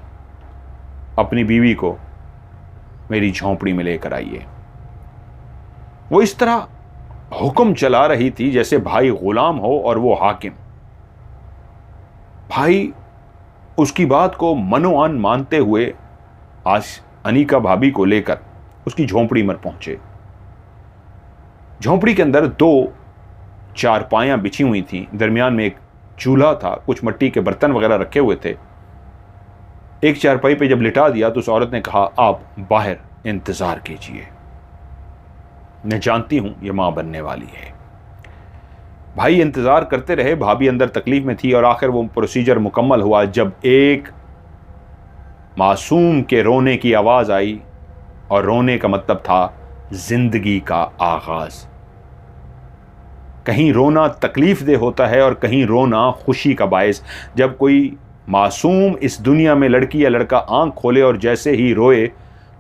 अपनी बीवी को मेरी झोंपड़ी में लेकर आइए। वो इस तरह हुक्म चला रही थी जैसे भाई गुलाम हो और वो हाकिम। भाई उसकी बात को मनोआन मानते हुए आज अनीका भाभी को लेकर उसकी झोंपड़ी में पहुंचे। झोंपड़ी के अंदर दो चारपाइयां बिछी हुई थी, दरमियान में एक चूल्हा था, कुछ मिट्टी के बर्तन वगैरह रखे हुए थे। एक चारपाई पे जब लिटा दिया तो उस औरत ने कहा, आप बाहर इंतजार कीजिए, मैं जानती हूं ये मां बनने वाली है। भाई इंतजार करते रहे। भाभी अंदर तकलीफ में थी और आखिर वो प्रोसीजर मुकम्मल हुआ जब एक मासूम के रोने की आवाज आई, और रोने का मतलब था जिंदगी का आगाज। कहीं रोना तकलीफ दे होता है और कहीं रोना खुशी का बायस। जब कोई मासूम इस दुनिया में लड़की या लड़का आंख खोले और जैसे ही रोए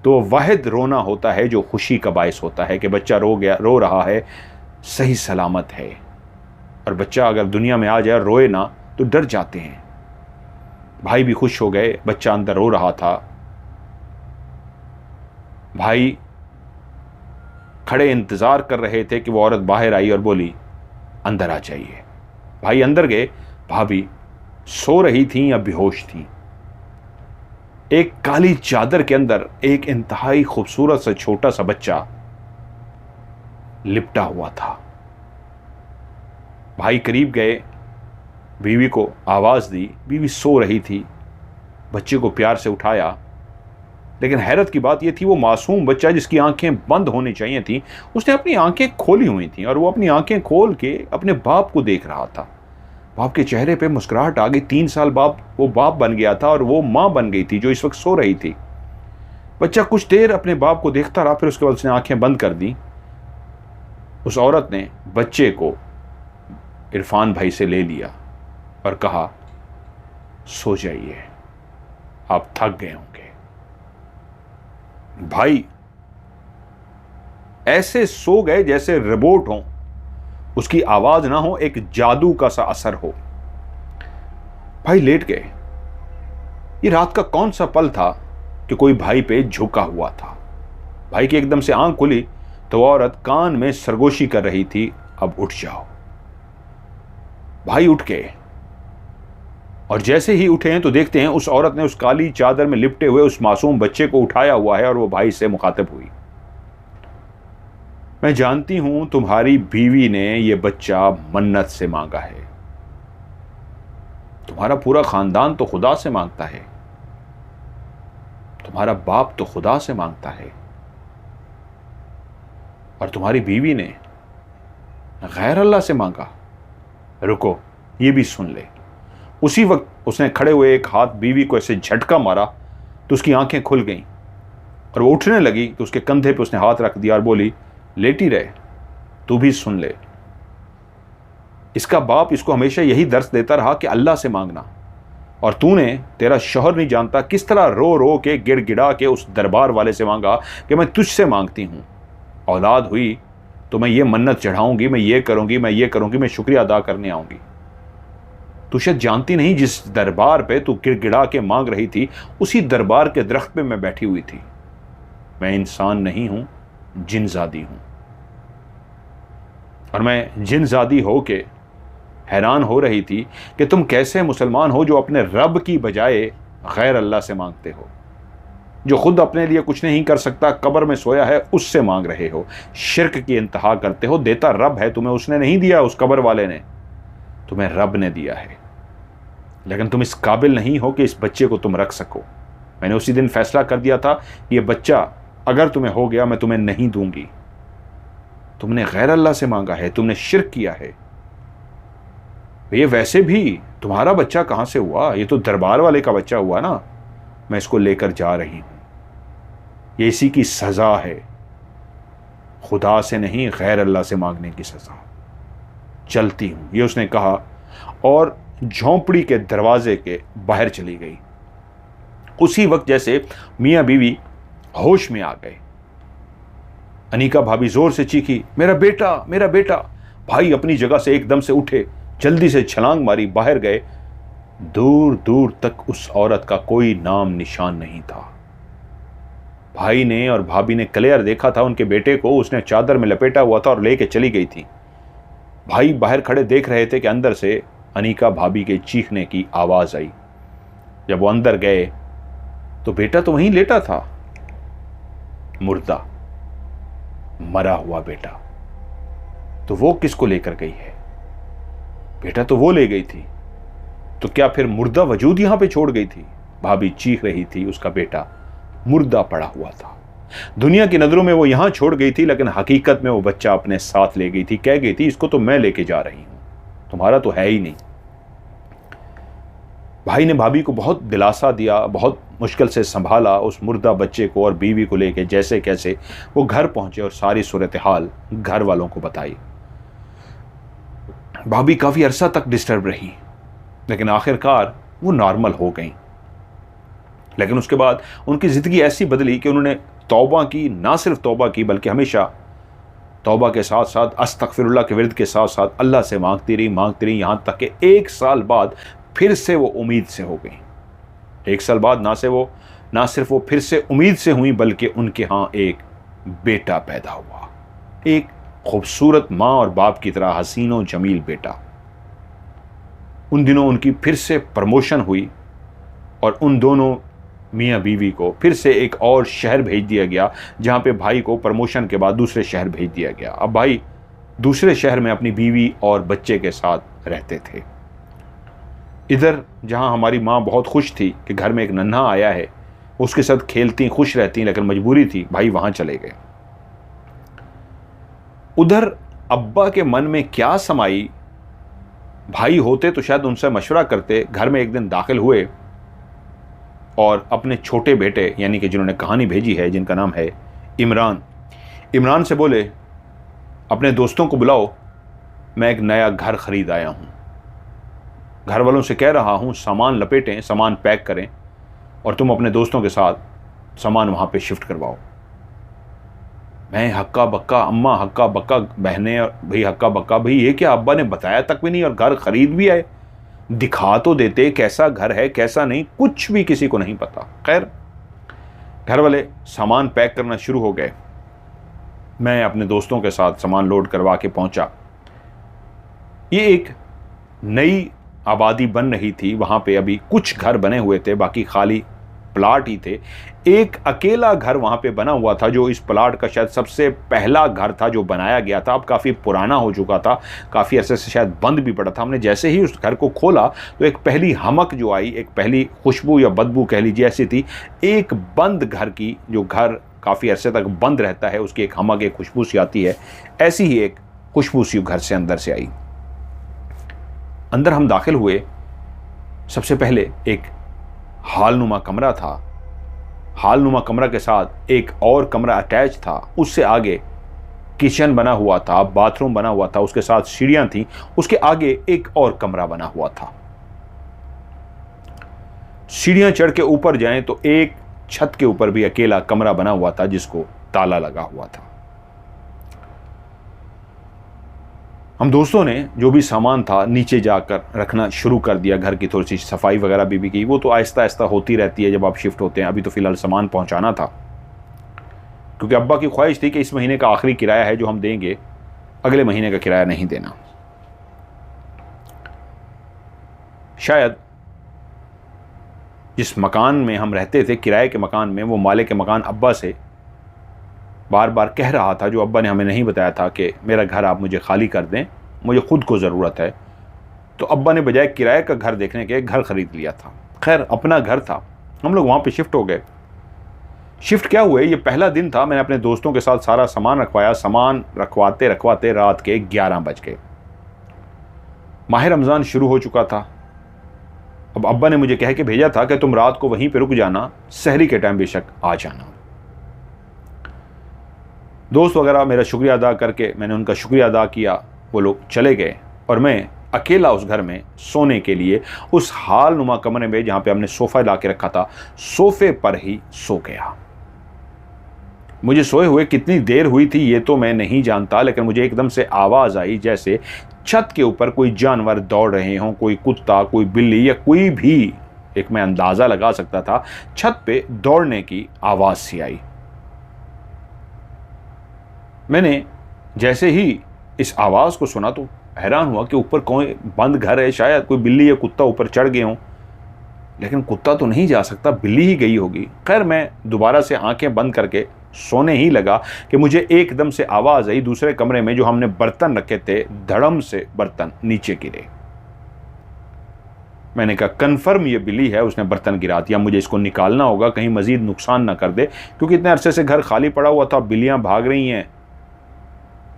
तो वाहिद रोना होता है जो खुशी का बायस होता है कि बच्चा रो रहा है, सही सलामत है। और बच्चा अगर दुनिया में आ जाए, रोए ना, तो डर जाते हैं। भाई भी खुश हो गए, बच्चा अंदर रो रहा था। भाई खड़े इंतजार कर रहे थे कि वो औरत बाहर आई और बोली, अंदर आ जाइए। भाई अंदर गए। भाभी सो रही थी या बेहोश थी। एक काली चादर के अंदर एक इंतहाई खूबसूरत सा छोटा सा बच्चा लिपटा हुआ था। भाई करीब गए, बीवी को आवाज दी। बीवी सो रही थी। बच्चे को प्यार से उठाया, लेकिन हैरत की बात यह थी वो मासूम बच्चा जिसकी आंखें बंद होनी चाहिए थी, उसने अपनी आंखें खोली हुई थी और वो अपनी आंखें खोल के अपने बाप को देख रहा था। बाप के चेहरे पे मुस्कुराहट आ गई। 3 साल वो बाप बन गया था और वो मां बन गई थी जो इस वक्त सो रही थी। बच्चा कुछ देर अपने बाप को देखता रहा, फिर उसके बाद उसने आंखें बंद कर दी। उस औरत ने बच्चे को इरफान भाई से ले लिया और कहा, सो जाइए, आप थक गए होंगे। भाई ऐसे सो गए जैसे रोबोट हो, उसकी आवाज ना हो, एक जादू का सा असर हो। भाई लेट गए। ये रात का कौन सा पल था कि कोई भाई पे झुका हुआ था। भाई की एकदम से आंख खुली तो औरत कान में सरगोशी कर रही थी, अब उठ जाओ। भाई उठ गए और जैसे ही उठे हैं तो देखते हैं उस औरत ने उस काली चादर में लिपटे हुए उस मासूम बच्चे को उठाया हुआ है और वो भाई से मुखातिब हुई, मैं जानती हूं तुम्हारी बीवी ने यह बच्चा मन्नत से मांगा है। तुम्हारा पूरा खानदान तो खुदा से मांगता है, तुम्हारा बाप तो खुदा से मांगता है, और तुम्हारी बीवी ने गैर अल्लाह से मांगा। रुको, ये भी सुन ले। उसी वक्त उसने खड़े हुए एक हाथ बीवी को ऐसे झटका मारा तो उसकी आंखें खुल गईं और वो उठने लगी तो उसके कंधे पे उसने हाथ रख दिया और बोली, लेटी रहे, तू भी सुन ले। इसका बाप इसको हमेशा यही दर्स देता रहा कि अल्लाह से मांगना, और तूने, तेरा शौहर नहीं जानता किस तरह रो रो के गिड़गिड़ा के उस दरबार वाले से मांगा कि मैं तुझसे मांगती हूँ, औलाद हुई तो मैं ये मन्नत चढ़ाऊंगी, मैं ये करूंगी, मैं ये करूंगी, मैं शुक्रिया अदा करने आऊंगी। तू शायद जानती नहीं जिस दरबार पे तू गिड़गिड़ा के मांग रही थी उसी दरबार के दरख्त पे मैं बैठी हुई थी। मैं इंसान नहीं हूं, जिनजादी हूं, और मैं जिनजादी हो के हैरान हो रही थी कि तुम कैसे मुसलमान हो जो अपने रब की बजाय गैर अल्लाह से मांगते हो, जो खुद अपने लिए कुछ नहीं कर सकता, कब्र में सोया है, उससे मांग रहे हो, शिर्क की इंतहा करते हो। देता रब है, तुम्हें उसने नहीं दिया, उस कब्र वाले ने, तुम्हें रब ने दिया है, लेकिन तुम इस काबिल नहीं हो कि इस बच्चे को तुम रख सको। मैंने उसी दिन फैसला कर दिया था कि ये बच्चा अगर तुम्हें हो गया मैं तुम्हें नहीं दूंगी। तुमने गैर अल्लाह से मांगा है, तुमने शिर्क किया है। ये वैसे भी तुम्हारा बच्चा कहां से हुआ, ये तो दरबार वाले का बच्चा हुआ ना। मैं इसको लेकर जा रही हूं, ये इसी की सजा है, खुदा से नहीं गैर अल्लाह से मांगने की सजा। चलती हूं, ये उसने कहा और झोंपड़ी के दरवाजे के बाहर चली गई। उसी वक्त जैसे मियां बीवी होश में आ गए, अनीका भाभी जोर से चीखी, मेरा बेटा, मेरा बेटा। भाई अपनी जगह से एकदम से उठे, जल्दी से छलांग मारी, बाहर गए। दूर दूर तक उस औरत का कोई नाम निशान नहीं था। भाई ने और भाभी ने क्लियर देखा था उनके बेटे को, उसने चादर में लपेटा हुआ था और लेके चली गई थी। भाई बाहर खड़े देख रहे थे कि अंदर से अनीका भाभी के चीखने की आवाज आई। जब वो अंदर गए तो बेटा तो वहीं लेटा था, मुर्दा, मरा हुआ बेटा। तो वो किसको लेकर गई है? बेटा तो वो ले गई थी, तो क्या फिर मुर्दा वजूद यहां पे छोड़ गई थी? भाभी चीख रही थी, उसका बेटा मुर्दा पड़ा हुआ था। दुनिया की नजरों में वो यहां छोड़ गई थी, लेकिन हकीकत में वो बच्चा अपने साथ ले गई थी। कह गई थी, इसको तो मैं लेके जा रही हूं, तुम्हारा तो है ही नहीं। भाई ने भाभी को बहुत दिलासा दिया, बहुत मुश्किल से संभाला उस मुर्दा बच्चे को और बीवी को लेके। जैसे कैसे वो घर पहुंचे और सारी सूरत हाल घर वालों को बताई। भाभी काफी अरसा तक डिस्टर्ब रही, लेकिन आखिरकार वो नॉर्मल हो गई। लेकिन उसके बाद उनकी जिंदगी ऐसी बदली कि उन्होंने तौबा की, ना सिर्फ तौबा की बल्कि हमेशा तौबा के साथ साथ अस्तगफिरुल्लाह के विर्द के साथ साथ अल्लाह से मांगती रही, यहां तक कि 1 साल बाद फिर से वो उम्मीद से हो गई। 1 साल बाद ना सिर्फ वो फिर से उम्मीद से हुई बल्कि उनके यहां एक बेटा पैदा हुआ, एक खूबसूरत मां और बाप की तरह हसीन और जमील बेटा। उन दिनों उनकी फिर से प्रमोशन हुई और उन दोनों मियाँ बीवी को फिर से एक और शहर भेज दिया गया, जहाँ पे भाई को प्रमोशन के बाद दूसरे शहर भेज दिया गया। अब भाई दूसरे शहर में अपनी बीवी और बच्चे के साथ रहते थे। इधर जहाँ हमारी माँ बहुत खुश थी कि घर में एक नन्हा आया है, उसके साथ खेलती खुश रहती, लेकिन मजबूरी थी, भाई वहाँ चले गए। उधर अब्बा के मन में क्या समाई, भाई होते तो शायद उनसे मशवरा करते। घर में एक दिन दाखिल हुए और अपने छोटे बेटे यानी कि जिन्होंने कहानी भेजी है, जिनका नाम है इमरान से बोले, अपने दोस्तों को बुलाओ, मैं एक नया घर खरीद आया हूँ। घर वालों से कह रहा हूँ सामान लपेटें, सामान पैक करें और तुम अपने दोस्तों के साथ सामान वहाँ पे शिफ्ट करवाओ। मैं हक्का बक्का, अम्मा हक्का बक्का, बहनें भाई हक्का बक्का, भाई ये क्या, अब्बा ने बताया तक भी नहीं और घर खरीद भी आए, दिखा तो देते कैसा घर है कैसा नहीं, कुछ भी किसी को नहीं पता। खैर घर वाले सामान पैक करना शुरू हो गए। मैं अपने दोस्तों के साथ सामान लोड करवा के पहुंचा। ये एक नई आबादी बन रही थी, वहां पे अभी कुछ घर बने हुए थे, बाकी खाली प्लाट ही थे। एक अकेला घर वहां पे बना हुआ था जो इस प्लाट का शायद सबसे पहला घर था जो बनाया गया था। अब काफ़ी पुराना हो चुका था, काफ़ी अरसे से शायद बंद भी पड़ा था। हमने जैसे ही उस घर को खोला तो एक पहली हमक जो आई, एक पहली खुशबू या बदबू कह लीजिए, ऐसी थी। एक बंद घर की, जो घर काफ़ी अरसे तक बंद रहता है, उसकी एक हमक, एक खुशबू सी आती है, ऐसी ही एक खुशबू सी घर से अंदर से आई। अंदर हम दाखिल हुए सबसे पहले एक हालनुमा कमरा था, हालनुमा कमरा के साथ एक और कमरा अटैच था, उससे आगे किचन बना हुआ था, बाथरूम बना हुआ था, उसके साथ सीढ़ियां थी, उसके आगे एक और कमरा बना हुआ था। सीढ़ियां चढ़ के ऊपर जाएं तो एक छत के ऊपर भी अकेला कमरा बना हुआ था जिसको ताला लगा हुआ था। हम दोस्तों ने जो भी सामान था नीचे जाकर रखना शुरू कर दिया, घर की थोड़ी सी सफाई वगैरह भी की। वो तो आहिस्ता आहिस्ता होती रहती है जब आप शिफ्ट होते हैं। अभी तो फिलहाल सामान पहुंचाना था, क्योंकि अब्बा की ख्वाहिश थी कि इस महीने का आखिरी किराया है जो हम देंगे, अगले महीने का किराया नहीं देना। शायद जिस मकान में हम रहते थे, किराए के मकान में, वो मालिक के मकान अब्बा से बार बार कह रहा था, जो अब्बा ने हमें नहीं बताया था, कि मेरा घर आप मुझे खाली कर दें, मुझे खुद को ज़रूरत है। तो अब्बा ने बजाय किराए का घर देखने के घर ख़रीद लिया था। खैर, अपना घर था, हम लोग वहाँ पे शिफ्ट हो गए। शिफ्ट क्या हुए, ये पहला दिन था, मैंने अपने दोस्तों के साथ सारा सामान रखवाया। सामान रखवाते रखवाते रात के 11 बज गए। माह रमज़ान शुरू हो चुका था। अब अब्बा ने मुझे कह के भेजा था कि तुम रात को वहीं पे रुक जाना, सहरी के टाइम बेशक आ जाना। दोस्त वगैरह मेरा शुक्रिया अदा करके, मैंने उनका शुक्रिया अदा किया, वो लोग चले गए और मैं अकेला उस घर में सोने के लिए उस हालनुमा कमरे में, जहाँ पे हमने सोफ़ा ला के रखा था, सोफ़े पर ही सो गया। मुझे सोए हुए कितनी देर हुई थी ये तो मैं नहीं जानता, लेकिन मुझे एकदम से आवाज़ आई जैसे छत के ऊपर कोई जानवर दौड़ रहे हों, कोई कुत्ता, कोई बिल्ली या कोई भी, एक मैं अंदाज़ा लगा सकता था, छत पे दौड़ने की आवाज़ सी आई। मैंने जैसे ही इस आवाज़ को सुना तो हैरान हुआ कि ऊपर कोई बंद घर है, शायद कोई बिल्ली या कुत्ता ऊपर चढ़ गए हों, लेकिन कुत्ता तो नहीं जा सकता, बिल्ली ही गई होगी। खैर, मैं दोबारा से आंखें बंद करके सोने ही लगा कि मुझे एकदम से आवाज़ आई दूसरे कमरे में, जो हमने बर्तन रखे थे, धड़म से बर्तन नीचे गिरे। मैंने कहा कन्फर्म ये बिल्ली है, उसने बर्तन गिरा दिया, मुझे इसको निकालना होगा, कहीं मजीद नुकसान ना कर दे, क्योंकि इतने अरसे से घर खाली पड़ा हुआ था, बिल्लियाँ भाग रही हैं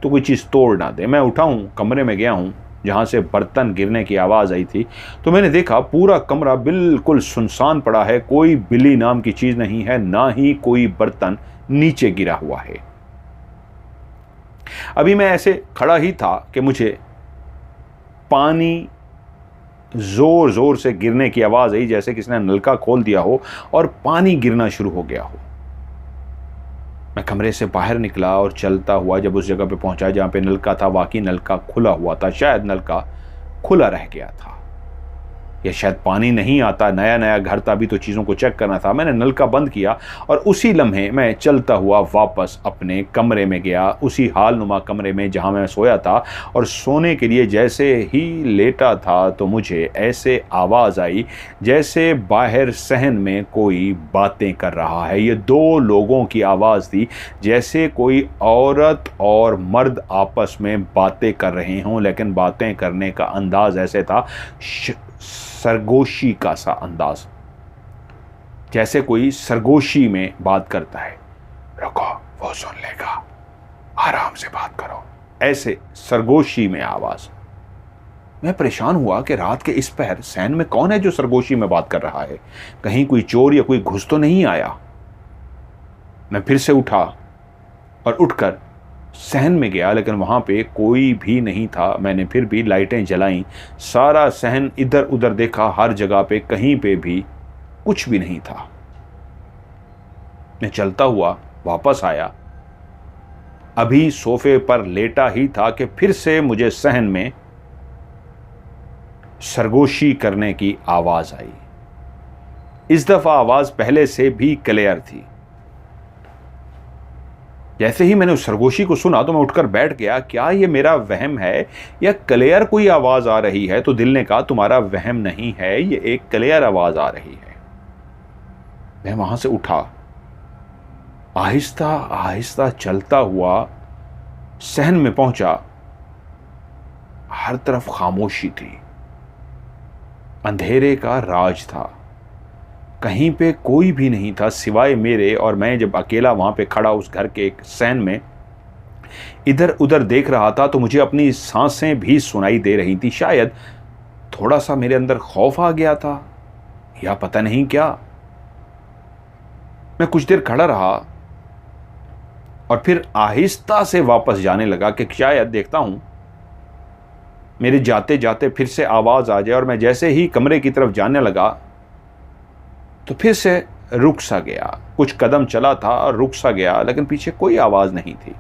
तो कोई चीज़ तोड़ ना दे। मैं उठा हूँ, कमरे में गया हूँ जहाँ से बर्तन गिरने की आवाज़ आई थी, तो मैंने देखा पूरा कमरा बिल्कुल सुनसान पड़ा है, कोई बिल्ली नाम की चीज़ नहीं है, ना ही कोई बर्तन नीचे गिरा हुआ है। अभी मैं ऐसे खड़ा ही था कि मुझे पानी ज़ोर ज़ोर से गिरने की आवाज़ आई, जैसे किसी ने नलका खोल दिया हो और पानी गिरना शुरू हो गया हो। मैं कमरे से बाहर निकला और चलता हुआ जब उस जगह पे पहुंचा जहाँ पे नलका था, वाकई नलका खुला हुआ था। शायद नलका खुला रह गया था, या शायद पानी नहीं आता, नया नया घर था, अभी तो चीज़ों को चेक करना था। मैंने नलका बंद किया और उसी लम्हे मैं चलता हुआ वापस अपने कमरे में गया, उसी हालनुमा कमरे में जहाँ मैं सोया था। और सोने के लिए जैसे ही लेटा था तो मुझे ऐसे आवाज़ आई जैसे बाहर सहन में कोई बातें कर रहा है। ये दो लोगों की आवाज़ थी, जैसे कोई औरत और मर्द आपस में बातें कर रहे हों, लेकिन बातें करने का अंदाज़ ऐसे था, सरगोशी का सा अंदाज, जैसे कोई सरगोशी में बात करता है, रुको वो सुन लेगा, आराम से बात करो, ऐसे सरगोशी में आवाज। मैं परेशान हुआ कि रात के इस पहर सहन में कौन है जो सरगोशी में बात कर रहा है, कहीं कोई चोर या कोई घुस तो नहीं आया। मैं फिर से उठा और उठकर सहन में गया, लेकिन वहाँ पे कोई भी नहीं था। मैंने फिर भी लाइटें जलाईं, सारा सहन इधर उधर देखा, हर जगह पे कहीं पे भी कुछ भी नहीं था। मैं चलता हुआ वापस आया, अभी सोफे पर लेटा ही था कि फिर से मुझे सहन में सरगोशी करने की आवाज़ आई। इस दफ़ा आवाज़ पहले से भी क्लियर थी। जैसे ही मैंने उस सरगोशी को सुना तो मैं उठकर बैठ गया। क्या ये मेरा वहम है या क्लियर कोई आवाज़ आ रही है? तो दिल ने कहा तुम्हारा वहम नहीं है, ये एक क्लियर आवाज़ आ रही है। मैं वहाँ से उठा, आहिस्ता आहिस्ता चलता हुआ सहन में पहुंचा। हर तरफ खामोशी थी, अंधेरे का राज था, कहीं पे कोई भी नहीं था सिवाय मेरे। और मैं जब अकेला वहाँ पे खड़ा उस घर के एक सहन में इधर उधर देख रहा था तो मुझे अपनी सांसें भी सुनाई दे रही थी। शायद थोड़ा सा मेरे अंदर खौफ आ गया था या पता नहीं क्या। मैं कुछ देर खड़ा रहा और फिर आहिस्ता से वापस जाने लगा कि शायद देखता हूं मेरे जाते जाते फिर से आवाज आ जाए। और मैं जैसे ही कमरे की तरफ जाने लगा तो फिर से रुक सा गया। कुछ कदम चला था और रुक सा गया, लेकिन पीछे कोई आवाज नहीं थी।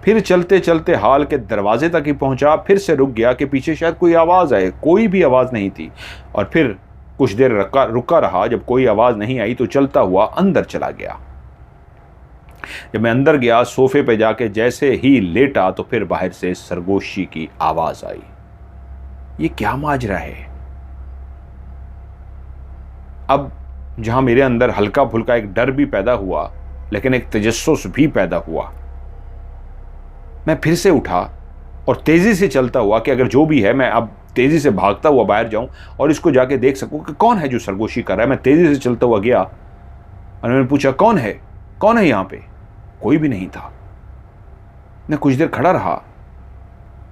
फिर चलते चलते हॉल के दरवाजे तक ही पहुंचा, फिर से रुक गया कि पीछे शायद कोई आवाज आए। कोई भी आवाज नहीं थी। और फिर कुछ देर रुका रहा। जब कोई आवाज नहीं आई तो चलता हुआ अंदर चला गया। जब मैं अंदर गया, सोफे पे जाके जैसे ही लेटा तो फिर बाहर से सरगोशी की आवाज आई। ये क्या माजरा है? अब जहां मेरे अंदर हल्का फुल्का एक डर भी पैदा हुआ, लेकिन एक तजस्सुस भी पैदा हुआ। मैं फिर से उठा और तेजी से चलता हुआ कि अगर जो भी है, मैं अब तेजी से भागता हुआ बाहर जाऊं और इसको जाके देख सकूं कि कौन है जो सरगोशी कर रहा है। मैं तेजी से चलता हुआ गया और मैंने पूछा, कौन है यहां पे? कोई भी नहीं था। मैं कुछ देर खड़ा रहा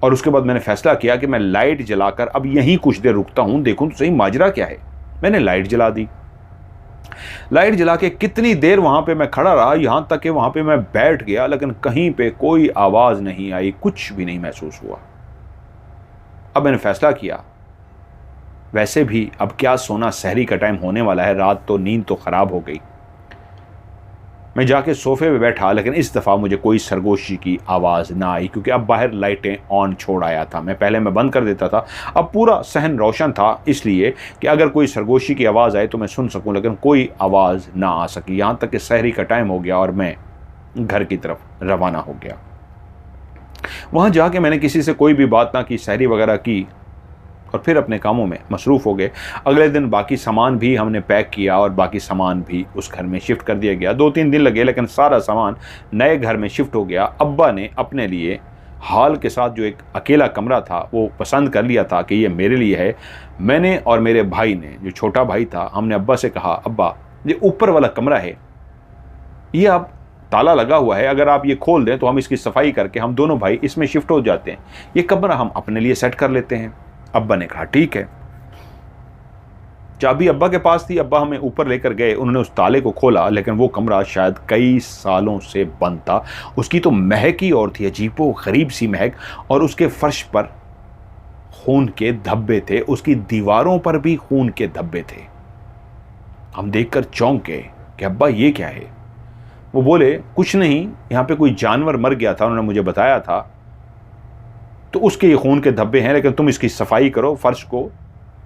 और उसके बाद मैंने फैसला किया कि मैं लाइट जलाकर अब यहीं कुछ देर रुकता हूं, देखूं तो सही माजरा क्या है। मैंने लाइट जला दी। लाइट जला के कितनी देर वहां पे मैं खड़ा रहा, यहां तक कि वहां पे मैं बैठ गया, लेकिन कहीं पे कोई आवाज नहीं आई, कुछ भी नहीं महसूस हुआ। अब मैंने फैसला किया, वैसे भी अब क्या सोना, सहरी का टाइम होने वाला है, रात तो नींद तो खराब हो गई। मैं जाके सोफे पे बैठा, लेकिन इस दफ़ा मुझे कोई सरगोशी की आवाज़ ना आई, क्योंकि अब बाहर लाइटें ऑन छोड़ आया था। मैं पहले बंद कर देता था, अब पूरा सहन रोशन था, इसलिए कि अगर कोई सरगोशी की आवाज़ आए तो मैं सुन सकूं, लेकिन कोई आवाज़ ना आ सकी। यहाँ तक कि सहरी का टाइम हो गया और मैं घर की तरफ रवाना हो गया। वहाँ जाके मैंने किसी से कोई भी बात ना की, सहरी वगैरह की और फिर अपने कामों में मसरूफ़ हो गए। अगले दिन बाकी सामान भी हमने पैक किया और बाकी सामान भी उस घर में शिफ्ट कर दिया गया। 2-3 दिन लगे, लेकिन सारा सामान नए घर में शिफ्ट हो गया। अब्बा ने अपने लिए हॉल के साथ जो एक अकेला कमरा था वो पसंद कर लिया था कि ये मेरे लिए है। मैंने और मेरे भाई ने, जो छोटा भाई था, हमने अब्बा से कहा, अब्बा ये ऊपर वाला कमरा है, ये अब ताला लगा हुआ है, अगर आप ये खोल दें तो हम इसकी सफाई करके हम दोनों भाई इसमें शिफ्ट हो जाते हैं, ये कमरा हम अपने लिए सेट कर लेते हैं। अब्बा ने कहा ठीक है। चाबी अब्बा के पास थी, अब्बा हमें ऊपर लेकर गए, उन्होंने उस ताले को खोला, लेकिन वो कमरा शायद कई सालों से बंद था। उसकी तो महक ही और थी, अजीबो गरीब सी महक, और उसके फर्श पर खून के धब्बे थे, उसकी दीवारों पर भी खून के धब्बे थे। हम देखकर चौंक गए कि अब्बा ये क्या है। वो बोले कुछ नहीं, यहाँ पे कोई जानवर मर गया था, उन्होंने मुझे बताया था, तो उसके ये खून के धब्बे हैं, लेकिन तुम इसकी सफाई करो, फर्श को,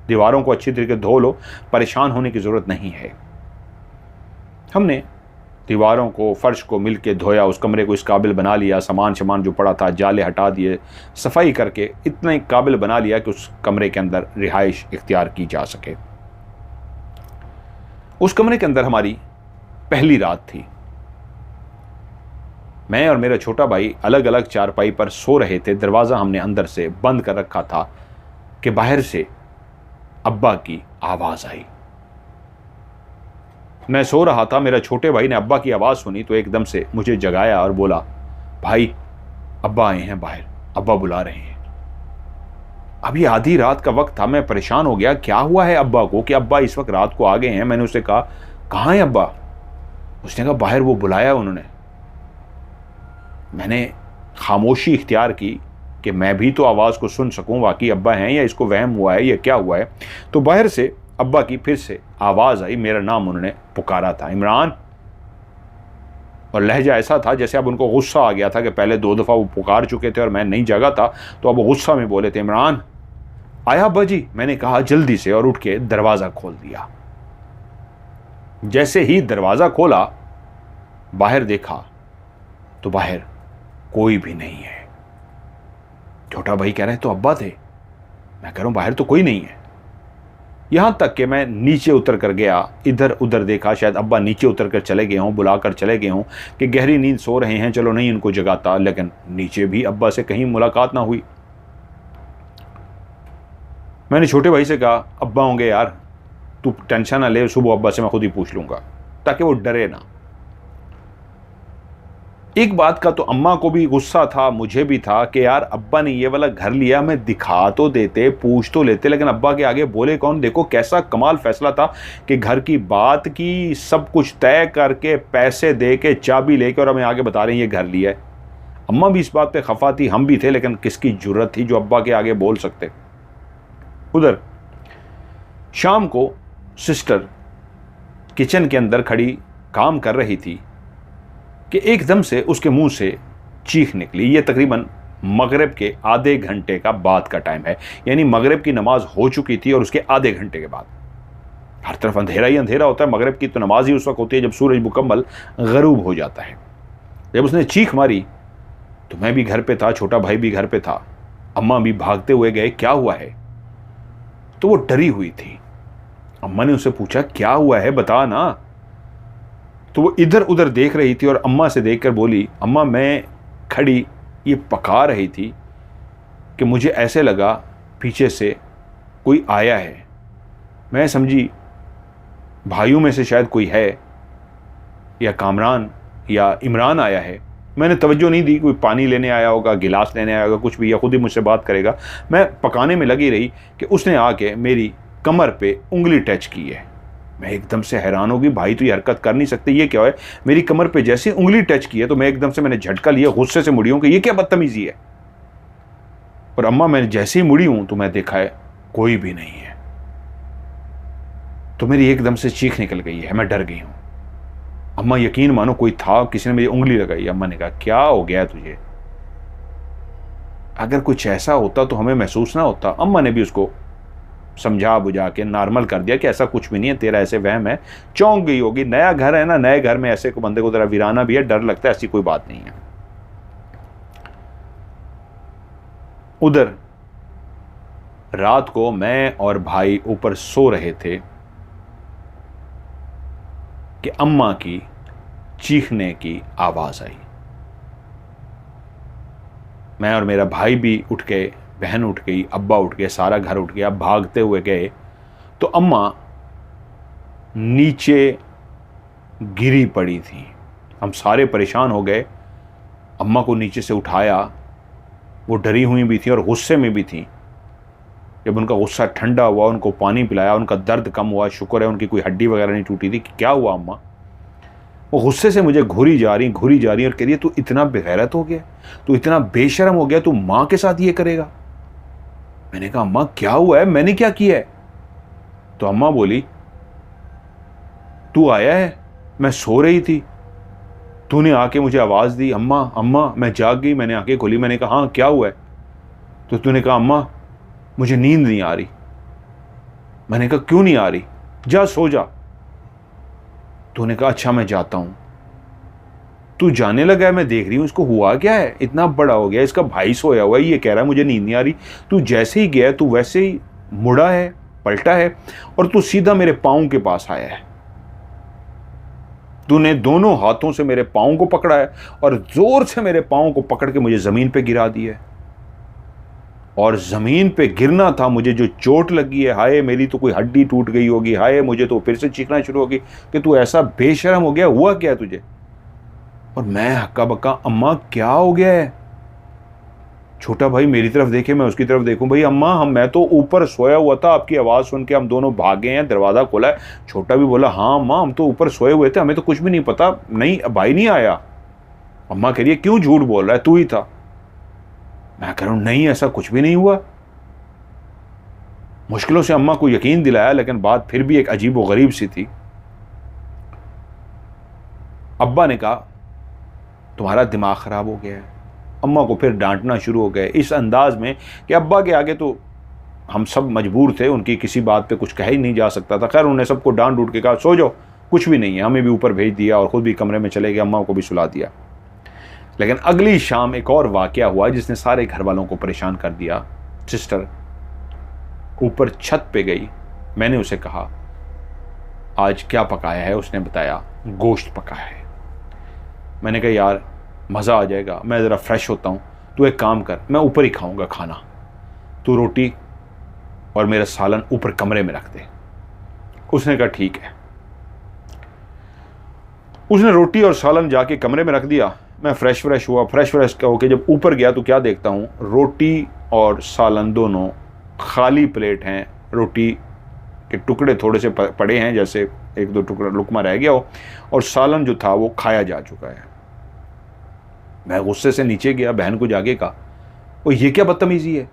दीवारों को अच्छी तरीके धो लो, परेशान होने की ज़रूरत नहीं है। हमने दीवारों को, फर्श को मिल के धोया, उस कमरे को इस काबिल बना लिया, सामान जो पड़ा था जाले हटा दिए, सफाई करके इतने काबिल बना लिया कि उस कमरे के अंदर रिहाइश इख्तियार की जा सके। उस कमरे के अंदर हमारी पहली रात थी। मैं और मेरा छोटा भाई अलग अलग चारपाई पर सो रहे थे। दरवाज़ा हमने अंदर से बंद कर रखा था कि बाहर से अब्बा की आवाज़ आई। मैं सो रहा था, मेरा छोटे भाई ने अब्बा की आवाज़ सुनी तो एकदम से मुझे जगाया और बोला, भाई अब्बा आए हैं बाहर, अब्बा बुला रहे हैं। अभी आधी रात का वक्त था, मैं परेशान हो गया, क्या हुआ है अब्बा को कि अब्बा इस वक्त रात को आ गए हैं। मैंने उससे कहा, कहाँ है अब्बा? उसने कहा, बाहर वो बुलाया उन्होंने। मैंने खामोशी इख्तियार की कि मैं भी तो आवाज़ को सुन सकूं, वाकई अब्बा हैं या इसको वहम हुआ है या क्या हुआ है। तो बाहर से अब्बा की फिर से आवाज़ आई, मेरा नाम उन्होंने पुकारा था, इमरान। और लहजा ऐसा था जैसे अब उनको गुस्सा आ गया था कि पहले 2 दफ़ा वो पुकार चुके थे और मैं नहीं जगा था, तो अब वो गुस्सा में बोले थे, इमरान आया अब्बा जी? मैंने कहा जल्दी से, और उठ के दरवाज़ा खोल दिया। जैसे ही दरवाज़ा खोला, बाहर देखा तो बाहर कोई भी नहीं है। छोटा भाई कह रहे हैं तो अब्बा थे, मैं कह रहा हूं बाहर तो कोई नहीं है। यहां तक कि मैं नीचे उतर कर गया, इधर उधर देखा, शायद अब्बा नीचे उतर कर चले गए हों, बुलाकर चले गए हों कि गहरी नींद सो रहे हैं, चलो नहीं इनको जगाता, लेकिन नीचे भी अब्बा से कहीं मुलाकात ना हुई। मैंने छोटे भाई से कहा, अब्बा होंगे यार, तू टेंशन ना ले, सुबह अब्बा से मैं खुद ही पूछ लूंगा, ताकि वो डरे ना। एक बात का तो अम्मा को भी गुस्सा था, मुझे भी था कि यार अब्बा ने ये वाला घर लिया, हमें दिखा तो देते, पूछ तो लेते, लेकिन अब्बा के आगे बोले कौन। देखो कैसा कमाल फैसला था कि घर की बात की, सब कुछ तय करके, पैसे दे के, चाबी लेके, और हमें आगे बता रहे हैं ये घर लिया है। अम्मा भी इस बात पे खफा थी, हम भी थे, लेकिन किसकी जुर्रत थी जो अब्बा के आगे बोल सकते। उधर शाम को सिस्टर किचन के अंदर खड़ी काम कर रही थी कि एकदम से उसके मुंह से चीख निकली। ये तकरीबन मगरिब के आधे घंटे का बाद का टाइम है, यानी मगरिब की नमाज हो चुकी थी और उसके आधे घंटे के बाद। हर तरफ अंधेरा ही अंधेरा होता है, मगरिब की तो नमाज ही उस वक्त होती है जब सूरज मुकम्मल गरूब हो जाता है। जब उसने चीख मारी तो मैं भी घर पे था, छोटा भाई भी घर पे था, अम्मा भी भागते हुए गए, क्या हुआ है? तो वो डरी हुई थी। अम्मा ने उससे पूछा क्या हुआ है, बता ना। तो वो इधर उधर देख रही थी और अम्मा से देखकर बोली, अम्मा मैं खड़ी ये पका रही थी कि मुझे ऐसे लगा पीछे से कोई आया है। मैं समझी भाइयों में से शायद कोई है, या कामरान या इमरान आया है। मैंने तवज्जो नहीं दी, कोई पानी लेने आया होगा, गिलास लेने आया होगा, कुछ भी, या खुद ही मुझसे बात करेगा। मैं पकाने में लगी रही कि उसने आके मेरी कमर पे उंगली टच की है। मैं एकदम से हैरान होगी, भाई तो ये हरकत कर नहीं सकते, ये क्या है? मेरी कमर पे जैसे उंगली टच की है तो मैं एकदम से मैंने झटका लिया, गुस्से से मुड़ी हूं कि ये क्या बदतमीजी है। और अम्मा मैंने जैसे ही मुड़ी हूं तो मैं देखा है कोई भी नहीं है। तो मेरी एकदम से चीख निकल गई है, मैं डर गई हूं। अम्मा यकीन मानो कोई था, किसी ने मेरी उंगली लगाई। अम्मा ने कहा क्या हो गया तुझे? अगर कुछ ऐसा होता तो हमें महसूस ना होता। अम्मा ने भी उसको समझा बुझा के नॉर्मल कर दिया कि ऐसा कुछ भी नहीं है, तेरा ऐसे वहम है, चौंक गई होगी, नया घर है ना, नए घर में ऐसे को बंदे को जरा वीराना भी है, डर लगता है, ऐसी कोई बात नहीं है। उधर रात को मैं और भाई ऊपर सो रहे थे कि अम्मा की चीखने की आवाज आई। मैं और मेरा भाई भी उठ गए, बहन उठ गई, अब्बा उठ गए, सारा घर उठ गया। भागते हुए गए तो अम्मा नीचे गिरी पड़ी थी। हम सारे परेशान हो गए, अम्मा को नीचे से उठाया। वो डरी हुई भी थी और गुस्से में भी थी। जब उनका गुस्सा ठंडा हुआ, उनको पानी पिलाया, उनका दर्द कम हुआ, शुक्र है उनकी कोई हड्डी वगैरह नहीं टूटी थी। कि क्या हुआ अम्मा? वो गुस्से से मुझे घूरी जा रही और कह रही है तू इतना बेगैरत हो गया, तू इतना बेशर्म हो गया, तू माँ के साथ ये करेगा। मैंने कहा अम्मा क्या हुआ है, मैंने क्या किया है? तो अम्मा बोली तू आया है, मैं सो रही थी, तूने आके मुझे आवाज दी, अम्मा अम्मा। मैं जाग गई, मैंने आंखें खोली, मैंने कहा हाँ क्या हुआ है? तो तूने कहा अम्मा मुझे नींद नहीं आ रही। मैंने कहा क्यों नहीं आ रही? जा सो जा। तूने कहा अच्छा मैं जाता हूं। तू जाने लगा है, मैं देख रही हूं इसको हुआ क्या है, इतना बड़ा हो गया, इसका भाई सोया हुआ है, ये कह रहा है मुझे नींद नहीं आ रही। तू जैसे ही गया तू वैसे ही मुड़ा है, पलटा है, और तू सीधा मेरे पाँव के पास आया है। तूने दोनों हाथों से मेरे पाँव को पकड़ा है और जोर से मेरे पाँव को पकड़ के मुझे जमीन पे गिरा दिया है। और जमीन पे गिरना था, मुझे जो चोट लगी है, हाय मेरी तो कोई हड्डी टूट गई होगी, हाय मुझे तो फिर से चीखना शुरू होगी कि तू ऐसा बेशर्म हो गया, हुआ क्या तुझे? और मैं हक्का बक्का अम्मा क्या हो गया है? छोटा भाई मेरी तरफ देखे, मैं उसकी तरफ देखूं, भाई अम्मा मैं तो ऊपर सोया हुआ था, आपकी आवाज़ सुन के हम दोनों भागे हैं, दरवाज़ा खोला है। छोटा भी बोला हाँ अम्मा हम तो ऊपर सोए हुए थे, हमें तो कुछ भी नहीं पता, नहीं भाई नहीं आया। अम्मा कह रही है क्यों झूठ बोल रहा है, तू ही था। मैं कह रहा हूं नहीं ऐसा कुछ भी नहीं हुआ। मुश्किलों से अम्मा को यकीन दिलाया, लेकिन बात फिर भी एक अजीब व गरीब सी थी। अब्बा ने कहा तुम्हारा दिमाग ख़राब हो गया है। अम्मा को फिर डांटना शुरू हो गए इस अंदाज में कि अब्बा के आगे तो हम सब मजबूर थे, उनकी किसी बात पे कुछ कहा ही नहीं जा सकता था। खैर उन्होंने सबको डांट डूट के कहा सो जाओ, कुछ भी नहीं है। हमें भी ऊपर भेज दिया और ख़ुद भी कमरे में चले गए, अम्मा को भी सुला दिया। लेकिन अगली शाम एक और वाक़या हुआ जिसने सारे घर वालों को परेशान कर दिया। सिस्टर ऊपर छत पे गई, मैंने उसे कहा आज क्या पकाया है? उसने बताया गोश्त पकाया है। मैंने कहा यार मज़ा आ जाएगा, मैं ज़रा फ्रेश होता हूँ, तू एक काम कर मैं ऊपर ही खाऊंगा खाना, तू रोटी और मेरा सालन ऊपर कमरे में रख दे। उसने कहा ठीक है। उसने रोटी और सालन जाके कमरे में रख दिया। मैं फ्रेश हुआ, फ्रेश होके जब ऊपर गया तो क्या देखता हूँ, रोटी और सालन दोनों खाली प्लेट हैं, रोटी के टुकड़े थोड़े से पड़े हैं, जैसे एक दो टुकड़ा लुकमा रह गया हो, और सालन जो था वो खाया जा चुका है। मैं गुस्से से नीचे गया, बहन को जाके कहा, वो ये क्या बदतमीजी है,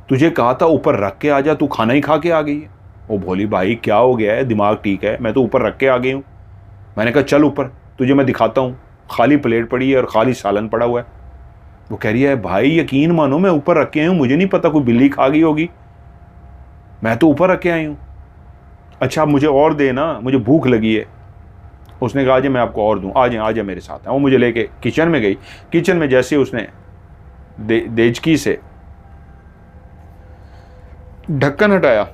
तुझे कहा था ऊपर रख के आ जा, तू खाना ही खा के आ गई है। वो बोली भाई क्या हो गया है, दिमाग ठीक है, मैं तो ऊपर रख के आ गई हूँ। मैंने कहा चल ऊपर, तुझे मैं दिखाता हूँ, खाली प्लेट पड़ी है और खाली सालन पड़ा हुआ है। वो कह रही है भाई यकीन मानो मैं ऊपर रख के आई हूँ, मुझे नहीं पता कोई बिल्ली खा गई होगी, मैं तो ऊपर रख के आई हूँ। अच्छा मुझे और दे ना, मुझे भूख लगी है। उसने कहा आज मैं आपको और दूँ, आ जाए मेरे साथ। वो मुझे लेके किचन में गई। किचन में जैसे उसने देचकी से ढक्कन हटाया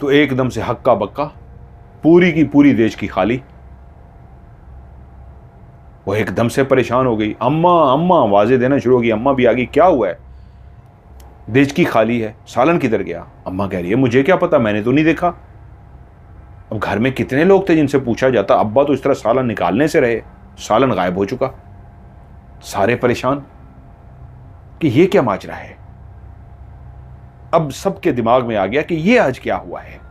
तो एकदम से हक्का बक्का पूरी की पूरी देचकी खाली। वो एकदम से परेशान हो गई, अम्मा अम्मा आवाजें देना शुरू हो गई। अम्मा भी आ गई, क्या हुआ है? देचकी खाली है, सालन किधर गया? अम्मा कह रही है मुझे क्या पता, मैंने तो नहीं देखा। अब घर में कितने लोग थे जिनसे पूछा जाता, अब्बा तो इस तरह सालन निकालने से रहे, सालन गायब हो चुका। सारे परेशान कि ये क्या माजरा है। अब सबके दिमाग में आ गया कि ये आज क्या हुआ है।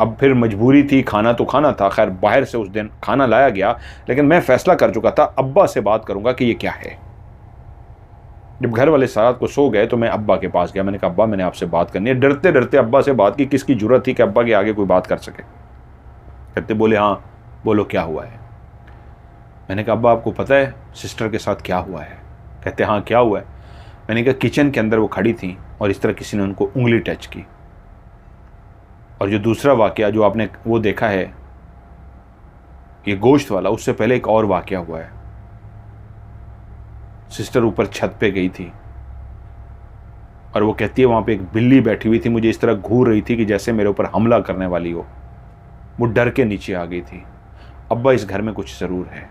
अब फिर मजबूरी थी, खाना तो खाना था। खैर बाहर से उस दिन खाना लाया गया, लेकिन मैं फैसला कर चुका था अब्बा से बात करूंगा कि ये क्या है। जब घर वाले सारात को सो गए तो मैं अब्बा के पास गया। मैंने कहा अब्बा मैंने आपसे बात करनी है। डरते डरते अब्बा से बात की, किसकी जरूरत थी कि अब्बा के आगे कोई बात कर सके। कहते बोले हाँ बोलो क्या हुआ है। मैंने कहा अब्बा आपको पता है सिस्टर के साथ क्या हुआ है? कहते हाँ क्या हुआ है। मैंने कहा किचन के अंदर वो खड़ी थी और इस तरह किसी ने उनको उंगली टच की। और जो दूसरा वाकया जो आपने वो देखा है ये गोश्त वाला, उससे पहले एक और वाकया हुआ है। सिस्टर ऊपर छत पे गई थी और वो कहती है वहां पे एक बिल्ली बैठी हुई थी, मुझे इस तरह घूर रही थी कि जैसे मेरे ऊपर हमला करने वाली हो। वो डर के नीचे आ गई थी। अब्बा इस घर में कुछ ज़रूर है,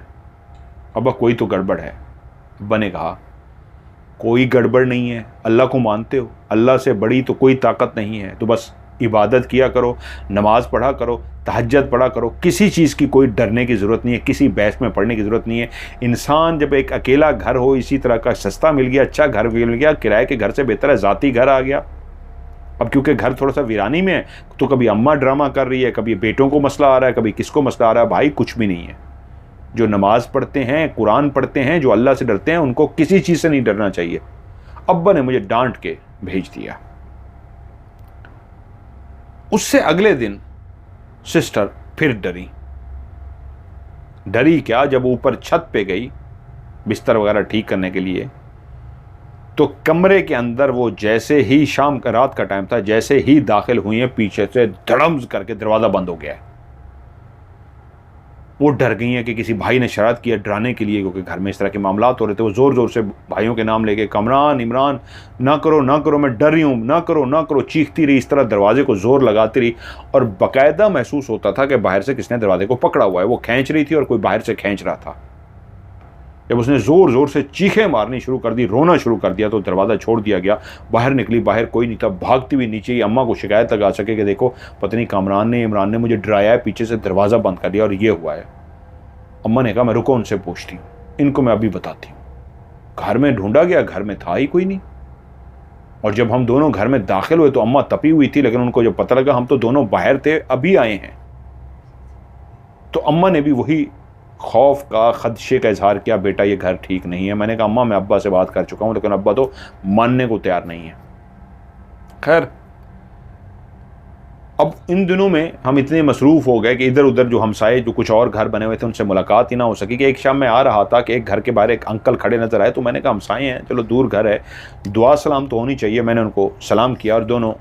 अब्बा कोई तो गड़बड़ है। अब्बा ने कहा कोई गड़बड़ नहीं है, अल्लाह को मानते हो, अल्लाह से बड़ी तो कोई ताकत नहीं है, तो बस इबादत किया करो, नमाज पढ़ा करो, तहज्जुद पढ़ा करो। किसी चीज़ की कोई डरने की ज़रूरत नहीं है, किसी बहस में पढ़ने की ज़रूरत नहीं है। इंसान जब एक अकेला घर हो, इसी तरह का सस्ता मिल गया, अच्छा घर मिल गया, किराए के घर से बेहतर है ज़ाती घर आ गया। अब क्योंकि घर थोड़ा सा वीरानी में है तो कभी अम्मा ड्रामा कर रही है, कभी बेटों को मसला आ रहा है, कभी किसको मसला आ रहा है। भाई कुछ भी नहीं है। जो नमाज पढ़ते हैं, कुरान पढ़ते हैं, जो अल्लाह से डरते हैं, उनको किसी चीज़ से नहीं डरना चाहिए। अब्बा ने मुझे डांट के भेज दिया। उससे अगले दिन सिस्टर फिर डरी क्या, जब ऊपर छत पे गई बिस्तर वगैरह ठीक करने के लिए, तो कमरे के अंदर वो जैसे ही शाम का रात का टाइम था, जैसे ही दाखिल हुई है पीछे से धड़म करके दरवाज़ा बंद हो गया है। वो डर गई हैं कि किसी भाई ने शरारत किया डराने के लिए, क्योंकि घर में इस तरह के मामलात हो रहे थे। वो ज़ोर ज़ोर से भाइयों के नाम लेके कमरान इमरान ना करो मैं डर रही हूँ, ना करो चीखती रही, इस तरह दरवाजे को ज़ोर लगाती रही। और बाकायदा महसूस होता था कि बाहर से किसने दरवाजे को पकड़ा हुआ है। वो खींच रही थी और कोई बाहर से खींच रहा था। जब उसने ज़ोर ज़ोर से चीखें मारनी शुरू कर दी, रोना शुरू कर दिया, तो दरवाज़ा छोड़ दिया गया। बाहर निकली, बाहर कोई नहीं था। भागती हुई नीचे ही अम्मा को शिकायत लगा सके कि देखो पता नहीं कामरान ने इमरान ने मुझे डराया है, पीछे से दरवाज़ा बंद कर दिया और ये हुआ है। अम्मा ने कहा मैं रुको उनसे पूछती हूँ, इनको मैं अभी बताती हूँ। घर में ढूंढा गया, घर में था ही कोई नहीं। और जब हम दोनों घर में दाखिल हुए तो अम्मा तपी हुई थी, लेकिन उनको जब पता लगा हम तो दोनों बाहर थे, अभी आए हैं, तो अम्मा ने भी वही खौफ का, खदशे का इजहार किया, बेटा ये घर ठीक नहीं है। मैंने कहा अम्मा मैं अब्बा से बात कर चुका हूँ, लेकिन अब्बा तो मानने को तैयार नहीं है। खैर अब इन दिनों में हम इतने मसरूफ़ हो गए कि इधर उधर जो हमसाए जो कुछ और घर बने हुए थे उनसे मुलाकात ही ना हो सकी। कि एक शाम मैं आ रहा था कि एक घर के बाहर एक अंकल खड़े नज़र आए, तो मैंने कहा हमसाए हैं, चलो दूर घर है, दुआ सलाम तो होनी चाहिए। मैंने उनको सलाम किया और दोनों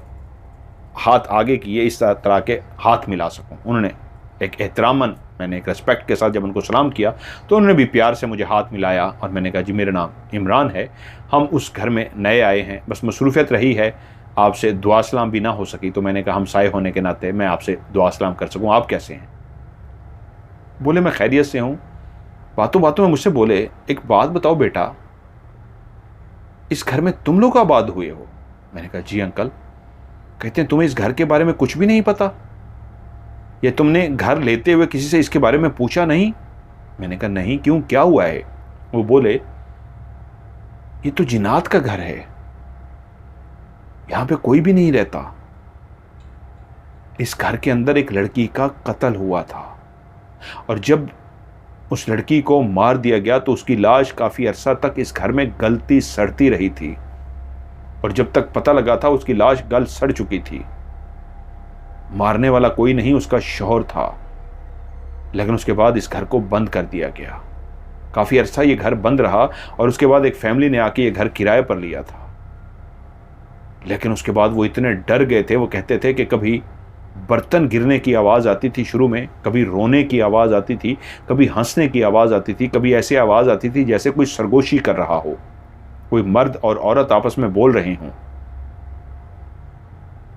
हाथ आगे किए, इस तरह के हाथ मिला सकूँ। उन्होंने एक एहतरामन, मैंने एक रिस्पेक्ट के साथ जब उनको सलाम किया तो उन्होंने भी प्यार से मुझे हाथ मिलाया। और मैंने कहा जी मेरा नाम इमरान है, हम उस घर में नए आए हैं, बस मसरूफ़ियत रही है, आपसे दुआ सलाम भी ना हो सकी, तो मैंने कहा हमसाए होने के नाते मैं आपसे दुआ सलाम कर सकूं, आप कैसे हैं? बोले मैं खैरियत से हूं। बातों बातों में मुझसे बोले एक बात बताओ बेटा, इस घर में तुम लोग आबाद हुए हो? मैंने कहा जी अंकल। कहते हैं तुम्हें इस घर के बारे में कुछ भी नहीं पता? या तुमने घर लेते हुए किसी से इसके बारे में पूछा नहीं? मैंने कहा नहीं, क्यों, क्या हुआ है? वो बोले ये तो जिन्नात का घर है, यहां पे कोई भी नहीं रहता। इस घर के अंदर एक लड़की का कत्ल हुआ था और जब उस लड़की को मार दिया गया तो उसकी लाश काफी अरसा तक इस घर में गलती सड़ती रही थी और जब तक पता लगा था उसकी लाश गल सड़ चुकी थी। मारने वाला कोई नहीं, उसका शौहर था, लेकिन उसके बाद इस घर को बंद कर दिया गया। काफी अरसा ये घर बंद रहा और उसके बाद एक फैमिली ने आके ये घर किराए पर लिया था। लेकिन उसके बाद वो इतने डर गए थे, वो कहते थे कि कभी बर्तन गिरने की आवाज़ आती थी शुरू में, कभी रोने की आवाज़ आती थी, कभी हंसने की आवाज़ आती थी, कभी ऐसी आवाज़ आती थी जैसे कोई सरगोशी कर रहा हो, कोई मर्द और औरत आपस में बोल रहे हों।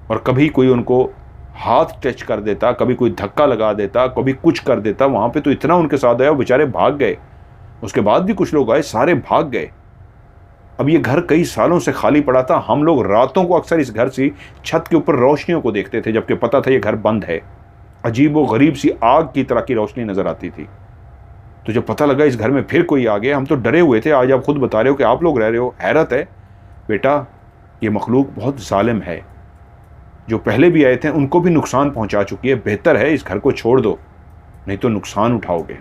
और कभी कोई उनको हाथ टच कर देता, कभी कोई धक्का लगा देता, कभी कुछ कर देता। वहाँ पे तो इतना उनके साथ आया, वो बेचारे भाग गए। उसके बाद भी कुछ लोग आए, सारे भाग गए। अब ये घर कई सालों से खाली पड़ा था। हम लोग रातों को अक्सर इस घर से छत के ऊपर रोशनियों को देखते थे, जबकि पता था ये घर बंद है। अजीब व गरीब सी आग की तरह की रोशनी नजर आती थी। तो जब पता लगा इस घर में फिर कोई आ गया, हम तो डरे हुए थे। आज आप खुद बता रहे हो कि आप लोग रह रहे हो। हैरत है बेटा, ये मखलूक बहुत जालिम है। जो पहले भी आए थे उनको भी नुकसान पहुंचा चुकी है। बेहतर है इस घर को छोड़ दो, नहीं तो नुकसान उठाओगे।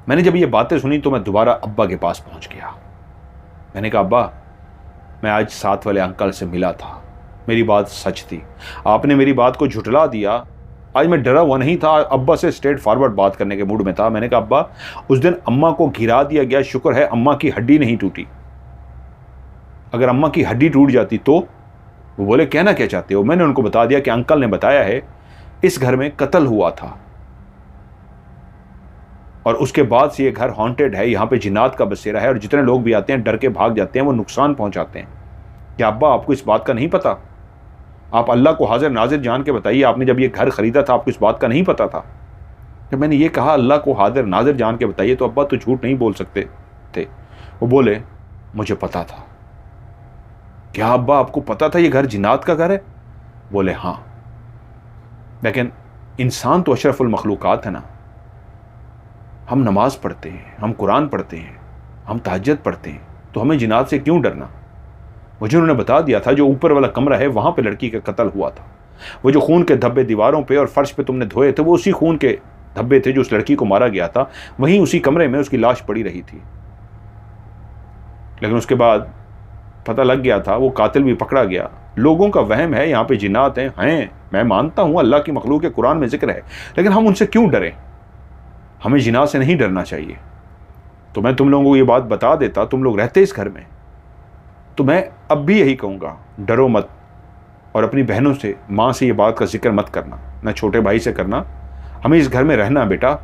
मैंने जब ये बातें सुनी तो मैं दोबारा अब्बा के पास पहुंच गया। मैंने कहा अब्बा, मैं आज साथ वाले अंकल से मिला था, मेरी बात सच थी, आपने मेरी बात को झुठला दिया। आज मैं डरा हुआ नहीं था, अब्बा से स्ट्रेट फॉरवर्ड बात करने के मूड में था। मैंने कहा अब्बा, उस दिन अम्मा को गिरा दिया गया, शुक्र है अम्मा की हड्डी नहीं टूटी। अगर अम्मा की हड्डी टूट जाती तो? वो बोले कहना क्या चाहते हो? मैंने उनको बता दिया कि अंकल ने बताया है इस घर में कत्ल हुआ था और उसके बाद से ये घर हॉन्टेड है, यहाँ पे जिन्नात का बसेरा है और जितने लोग भी आते हैं डर के भाग जाते हैं, वो नुकसान पहुंचाते हैं। क्या अब्बा आपको इस बात का नहीं पता? आप अल्लाह को हाजिर नाजिर जान के बताइए, आपने जब ये घर खरीदा था आपको इस बात का नहीं पता था? जब मैंने ये कहा अल्लाह को हाजिर नाजिर जान के बताइए, तो अब्बा तो झूठ नहीं बोल सकते थे। वो बोले मुझे पता था। क्या अब्बा आपको पता था ये घर जिन्नात का घर है? बोले हाँ, लेकिन इंसान तो अशरफुल मखलूकात है ना। हम नमाज पढ़ते हैं, हम कुरान पढ़ते हैं, हम तहज्जुद पढ़ते हैं, तो हमें जिन्नात से क्यों डरना? मुझे उन्होंने बता दिया था जो ऊपर वाला कमरा है वहां पे लड़की का कत्ल हुआ था। वो जो खून के धब्बे दीवारों पे और फर्श पे तुमने धोए थे, वो उसी खून के धब्बे थे जो उस लड़की को मारा गया था। वहीं उसी कमरे में उसकी लाश पड़ी रही थी। लेकिन उसके बाद पता लग गया था, वो कातिल भी पकड़ा गया। लोगों का वहम है यहाँ पे जिन्नात हैं। मैं मानता हूँ अल्लाह की मखलूक के कुरान में जिक्र है, लेकिन हम उनसे क्यों डरें? हमें जिन्नात से नहीं डरना चाहिए। तो मैं तुम लोगों को ये बात बता देता, तुम लोग रहते इस घर में, तो मैं अब भी यही कहूँगा, डरो मत। और अपनी बहनों से, माँ से ये बात का जिक्र मत करना, ना छोटे भाई से करना। हमें इस घर में रहना बेटा,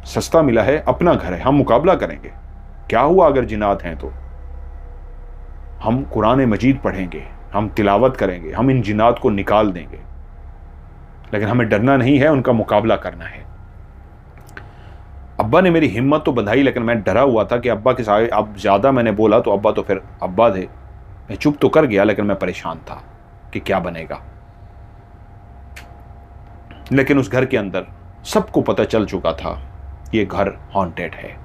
सस्ता मिला है, अपना घर है, हम मुकाबला करेंगे। क्या हुआ अगर जिन्नात हैं तो? हम कुरान मजीद पढ़ेंगे, हम तिलावत करेंगे, हम इन जिन्नात को निकाल देंगे। लेकिन हमें डरना नहीं है, उनका मुकाबला करना है। अब्बा ने मेरी हिम्मत तो बंधाई, लेकिन मैं डरा हुआ था कि अब्बा के साथ अब ज़्यादा मैंने बोला तो अब्बा तो फिर अब्बा थे। मैं चुप तो कर गया, लेकिन मैं परेशान था कि क्या बनेगा। लेकिन उस घर के अंदर सबको पता चल चुका था ये घर हॉन्टेड है।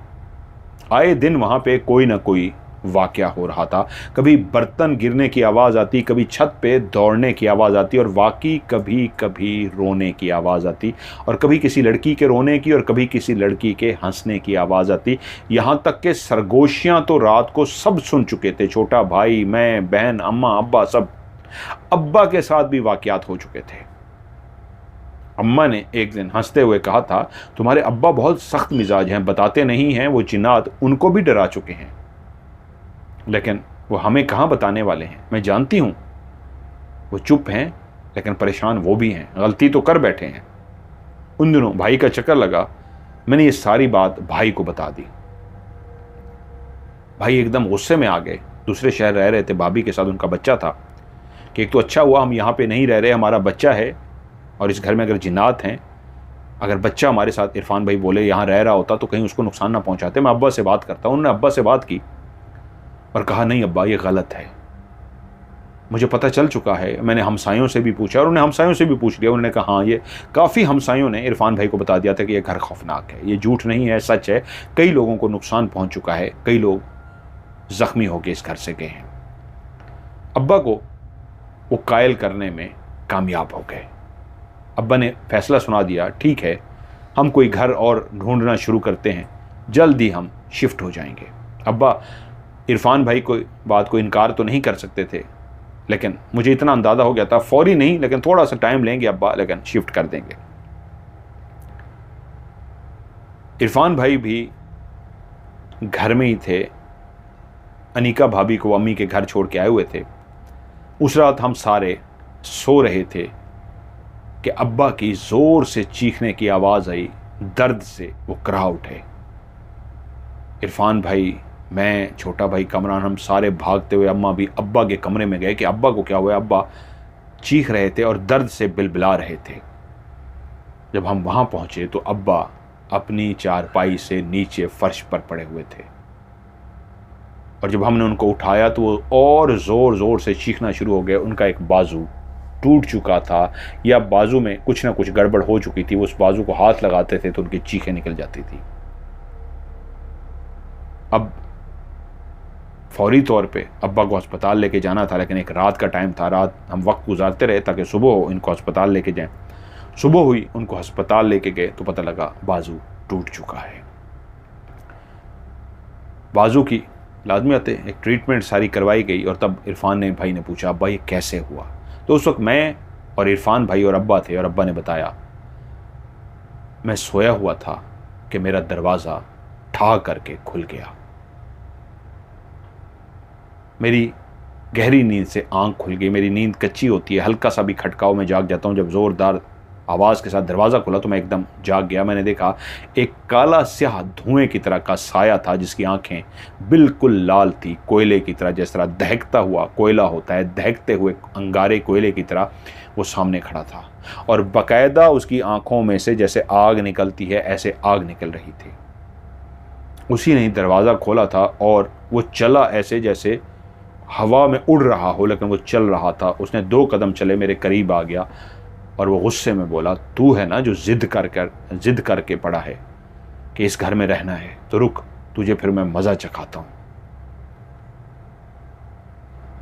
आए दिन वहाँ पे कोई ना कोई वाकया हो रहा था। कभी बर्तन गिरने की आवाज़ आती, कभी छत पे दौड़ने की आवाज़ आती और वाकई कभी कभी रोने की आवाज़ आती, और कभी किसी लड़की के रोने की और कभी किसी लड़की के हंसने की आवाज़ आती। यहाँ तक के सरगोशियाँ तो रात को सब सुन चुके थे, छोटा भाई, मैं, बहन, अम्मा, अब्बा, सब। अब्बा के साथ भी वाकयात हो चुके थे। अम्मा ने एक दिन हंसते हुए कहा था, तुम्हारे अब्बा बहुत सख्त मिजाज हैं, बताते नहीं हैं, वो जिन्नात उनको भी डरा चुके हैं। लेकिन वो हमें कहाँ बताने वाले हैं, मैं जानती हूँ। वो चुप हैं, लेकिन परेशान वो भी हैं, गलती तो कर बैठे हैं। उन दिनों भाई का चक्कर लगा, मैंने ये सारी बात भाई को बता दी। भाई एकदम गुस्से में आ गए। दूसरे शहर रह रहे थे, भाभी के साथ उनका बच्चा था, कि एक तो अच्छा हुआ हम यहाँ पे नहीं रह रहे, हमारा बच्चा है, और इस घर में अगर जिन्नात हैं, अगर बच्चा हमारे साथ, इरफान भाई बोले, यहाँ रह रहा होता तो कहीं उसको नुकसान ना पहुँचाते। मैं अब्बा से बात करता हूँ। उन्होंने अब्बा से बात की और कहा नहीं अब्बा ये गलत है, मुझे पता चल चुका है, मैंने हमसायों से भी पूछा और उन्हें हमसायों से भी पूछ लिया। उन्होंने कहा हाँ, ये काफ़ी हमसायों ने इरफान भाई को बता दिया था कि ये घर खौफनाक है, ये झूठ नहीं है, सच है, कई लोगों को नुकसान पहुंच चुका है, कई लोग ज़ख्मी होकर इस घर से गए हैं। अब्बा को वो कायल करने में कामयाब हो गए। अब्बा ने फैसला सुना दिया, ठीक है, हम कोई घर और ढूंढना शुरू करते हैं, जल्द ही हम शिफ्ट हो जाएंगे। अब्बा इरफान भाई को बात को इनकार तो नहीं कर सकते थे, लेकिन मुझे इतना अंदाज़ा हो गया था, फौरी नहीं लेकिन थोड़ा सा टाइम लेंगे अब्बा, लेकिन शिफ्ट कर देंगे। इरफान भाई भी घर में ही थे, अनीका भाभी को अम्मी के घर छोड़ के आए हुए थे। उस रात हम सारे सो रहे थे कि अब्बा की ज़ोर से चीखने की आवाज़ आई, दर्द से वो कराह उठे। इरफान भाई, मैं, छोटा भाई कमरान, हम सारे भागते हुए अम्मा भी अब्बा के कमरे में गए कि अब्बा को क्या हुआ। अब्बा चीख रहे थे और दर्द से बिलबिला रहे थे। जब हम वहाँ पहुँचे तो अब्बा अपनी चारपाई से नीचे फर्श पर पड़े हुए थे और जब हमने उनको उठाया तो वो और ज़ोर ज़ोर से चीखना शुरू हो गए। उनका एक बाजू टूट चुका था या बाजू में कुछ ना कुछ गड़बड़ हो चुकी थी, उस बाजू को हाथ लगाते थे तो उनकी चीखें निकल जाती थी। अब फौरी तौर पे अब्बा को अस्पताल लेके जाना था, लेकिन एक रात का टाइम था, रात हम वक्त गुजारते रहे ताकि सुबह हो इनको अस्पताल लेके जाएं। सुबह हुई, उनको अस्पताल लेके गए तो पता लगा बाजू टूट चुका है। बाजू की लाजमियत एक ट्रीटमेंट सारी करवाई गई और तब इरफान भाई ने पूछा, अब्बा ये कैसे हुआ? तो उस वक्त मैं और इरफान भाई और अब्बा थे और अब्बा ने बताया, मैं सोया हुआ था कि मेरा दरवाज़ा ठा करके खुल गया। मेरी गहरी नींद से आंख खुल गई। मेरी नींद कच्ची होती है, हल्का सा भी खटकाव में जाग जाता हूँ। जब ज़ोरदार आवाज़ के साथ दरवाज़ा खुला तो मैं एकदम जाग गया। मैंने देखा एक काला स्याह धुएं की तरह का साया था जिसकी आंखें बिल्कुल लाल थी, कोयले की तरह, जिस तरह दहकता हुआ कोयला होता है, दहकते हुए अंगारे कोयले की तरह वो सामने खड़ा था और बाकायदा उसकी आंखों में से जैसे आग निकलती है ऐसे आग निकल रही थी। उसी ने दरवाज़ा खोला था और वो चला ऐसे जैसे हवा में उड़ रहा हो, लेकिन वो चल रहा था। उसने 2 कदम चले, मेरे करीब आ गया और वो गुस्से में बोला, तू है ना जो जिद करके पड़ा है कि इस घर में रहना है, तो रुक, तुझे फिर मैं मज़ा चखाता हूँ।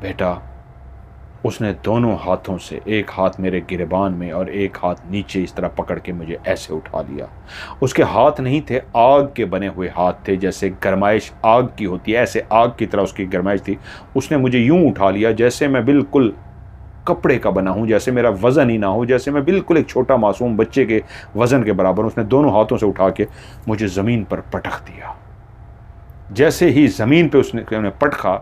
बेटा, उसने दोनों हाथों से, एक हाथ मेरे गिरबान में और एक हाथ नीचे इस तरह पकड़ के मुझे ऐसे उठा लिया। उसके हाथ नहीं थे, आग के बने हुए हाथ थे, जैसे गरमाइश आग की होती है ऐसे आग की तरह उसकी गरमाइश थी। उसने मुझे यूं उठा लिया जैसे मैं बिल्कुल कपड़े का बना हूं, जैसे मेरा वज़न ही ना हो, जैसे मैं बिल्कुल एक छोटा मासूम बच्चे के वज़न के बराबर। उसने दोनों हाथों से उठा के मुझे ज़मीन पर पटक दिया। जैसे ही ज़मीन पे उसने पटका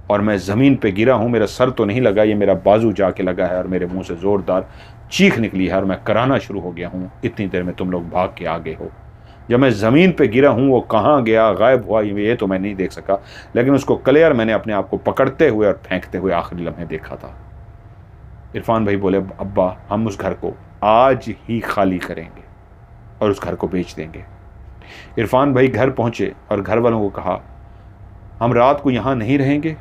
और मैं ज़मीन पे गिरा हूँ, मेरा सर तो नहीं लगा, ये मेरा बाजू जाके लगा है और मेरे मुंह से ज़ोरदार चीख निकली है और मैं कराना शुरू हो गया हूँ, इतनी देर में तुम लोग भाग के आ गए हो। जब मैं ज़मीन पे गिरा हूँ वो कहाँ गया, गायब हुआ, ये तो मैं नहीं देख सका, लेकिन उसको क्लियर मैंने अपने आप को पकड़ते हुए और फेंकते हुए आखिरी लम्हे देखा था। इरफान भाई बोले, अब्बा हम उस घर को आज ही खाली करेंगे और उस घर को बेच देंगे। इरफान भाई घर पहुँचे और घर वालों को कहा, हम रात को यहाँ नहीं रहेंगे,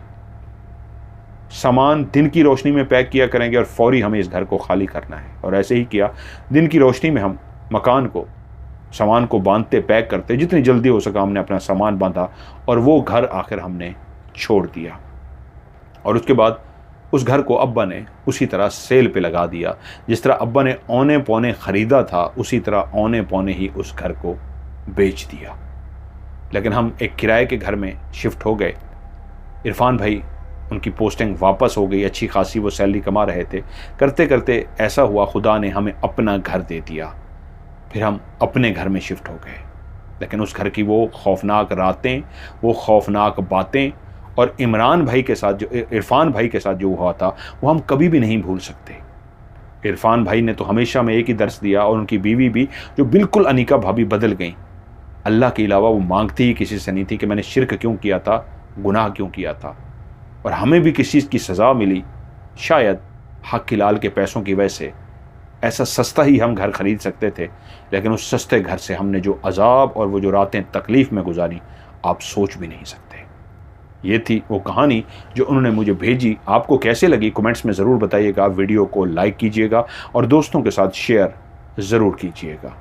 सामान दिन की रोशनी में पैक किया करेंगे और फौरी हमें इस घर को खाली करना है। और ऐसे ही किया। दिन की रोशनी में हम मकान को, सामान को बांधते, पैक करते, जितनी जल्दी हो सका हमने अपना सामान बांधा और वो घर आखिर हमने छोड़ दिया। और उसके बाद उस घर को अब्बा ने उसी तरह सेल पे लगा दिया। जिस तरह अब्बा ने औने पौने ख़रीदा था उसी तरह औने पौने ही उस घर को बेच दिया। लेकिन हम एक किराए के घर में शिफ्ट हो गए। इरफान भाई, उनकी पोस्टिंग वापस हो गई, अच्छी खासी वो सैलरी कमा रहे थे। करते करते ऐसा हुआ खुदा ने हमें अपना घर दे दिया। फिर हम अपने घर में शिफ्ट हो गए। लेकिन उस घर की वो खौफनाक रातें, वो खौफनाक बातें और इरफान भाई के साथ जो हुआ था वो हम कभी भी नहीं भूल सकते। इरफान भाई ने तो हमेशा में एक ही दर्स दिया और उनकी बीवी भी, जो बिल्कुल अनीका भाभी बदल गई। अल्लाह के अलावा वो मांगती ही किसी से नहीं थी कि मैंने शिरक क्यों किया था, गुनाह क्यों किया था। और हमें भी किसी चीज़ की सज़ा मिली, शायद हक की लाल के पैसों की वजह से। ऐसा सस्ता ही हम घर ख़रीद सकते थे, लेकिन उस सस्ते घर से हमने जो अजाब और वो जो रातें तकलीफ़ में गुजारी, आप सोच भी नहीं सकते। ये थी वो कहानी जो उन्होंने मुझे भेजी। आपको कैसे लगी कमेंट्स में ज़रूर बताइएगा। वीडियो को लाइक कीजिएगा और दोस्तों के साथ शेयर ज़रूर कीजिएगा।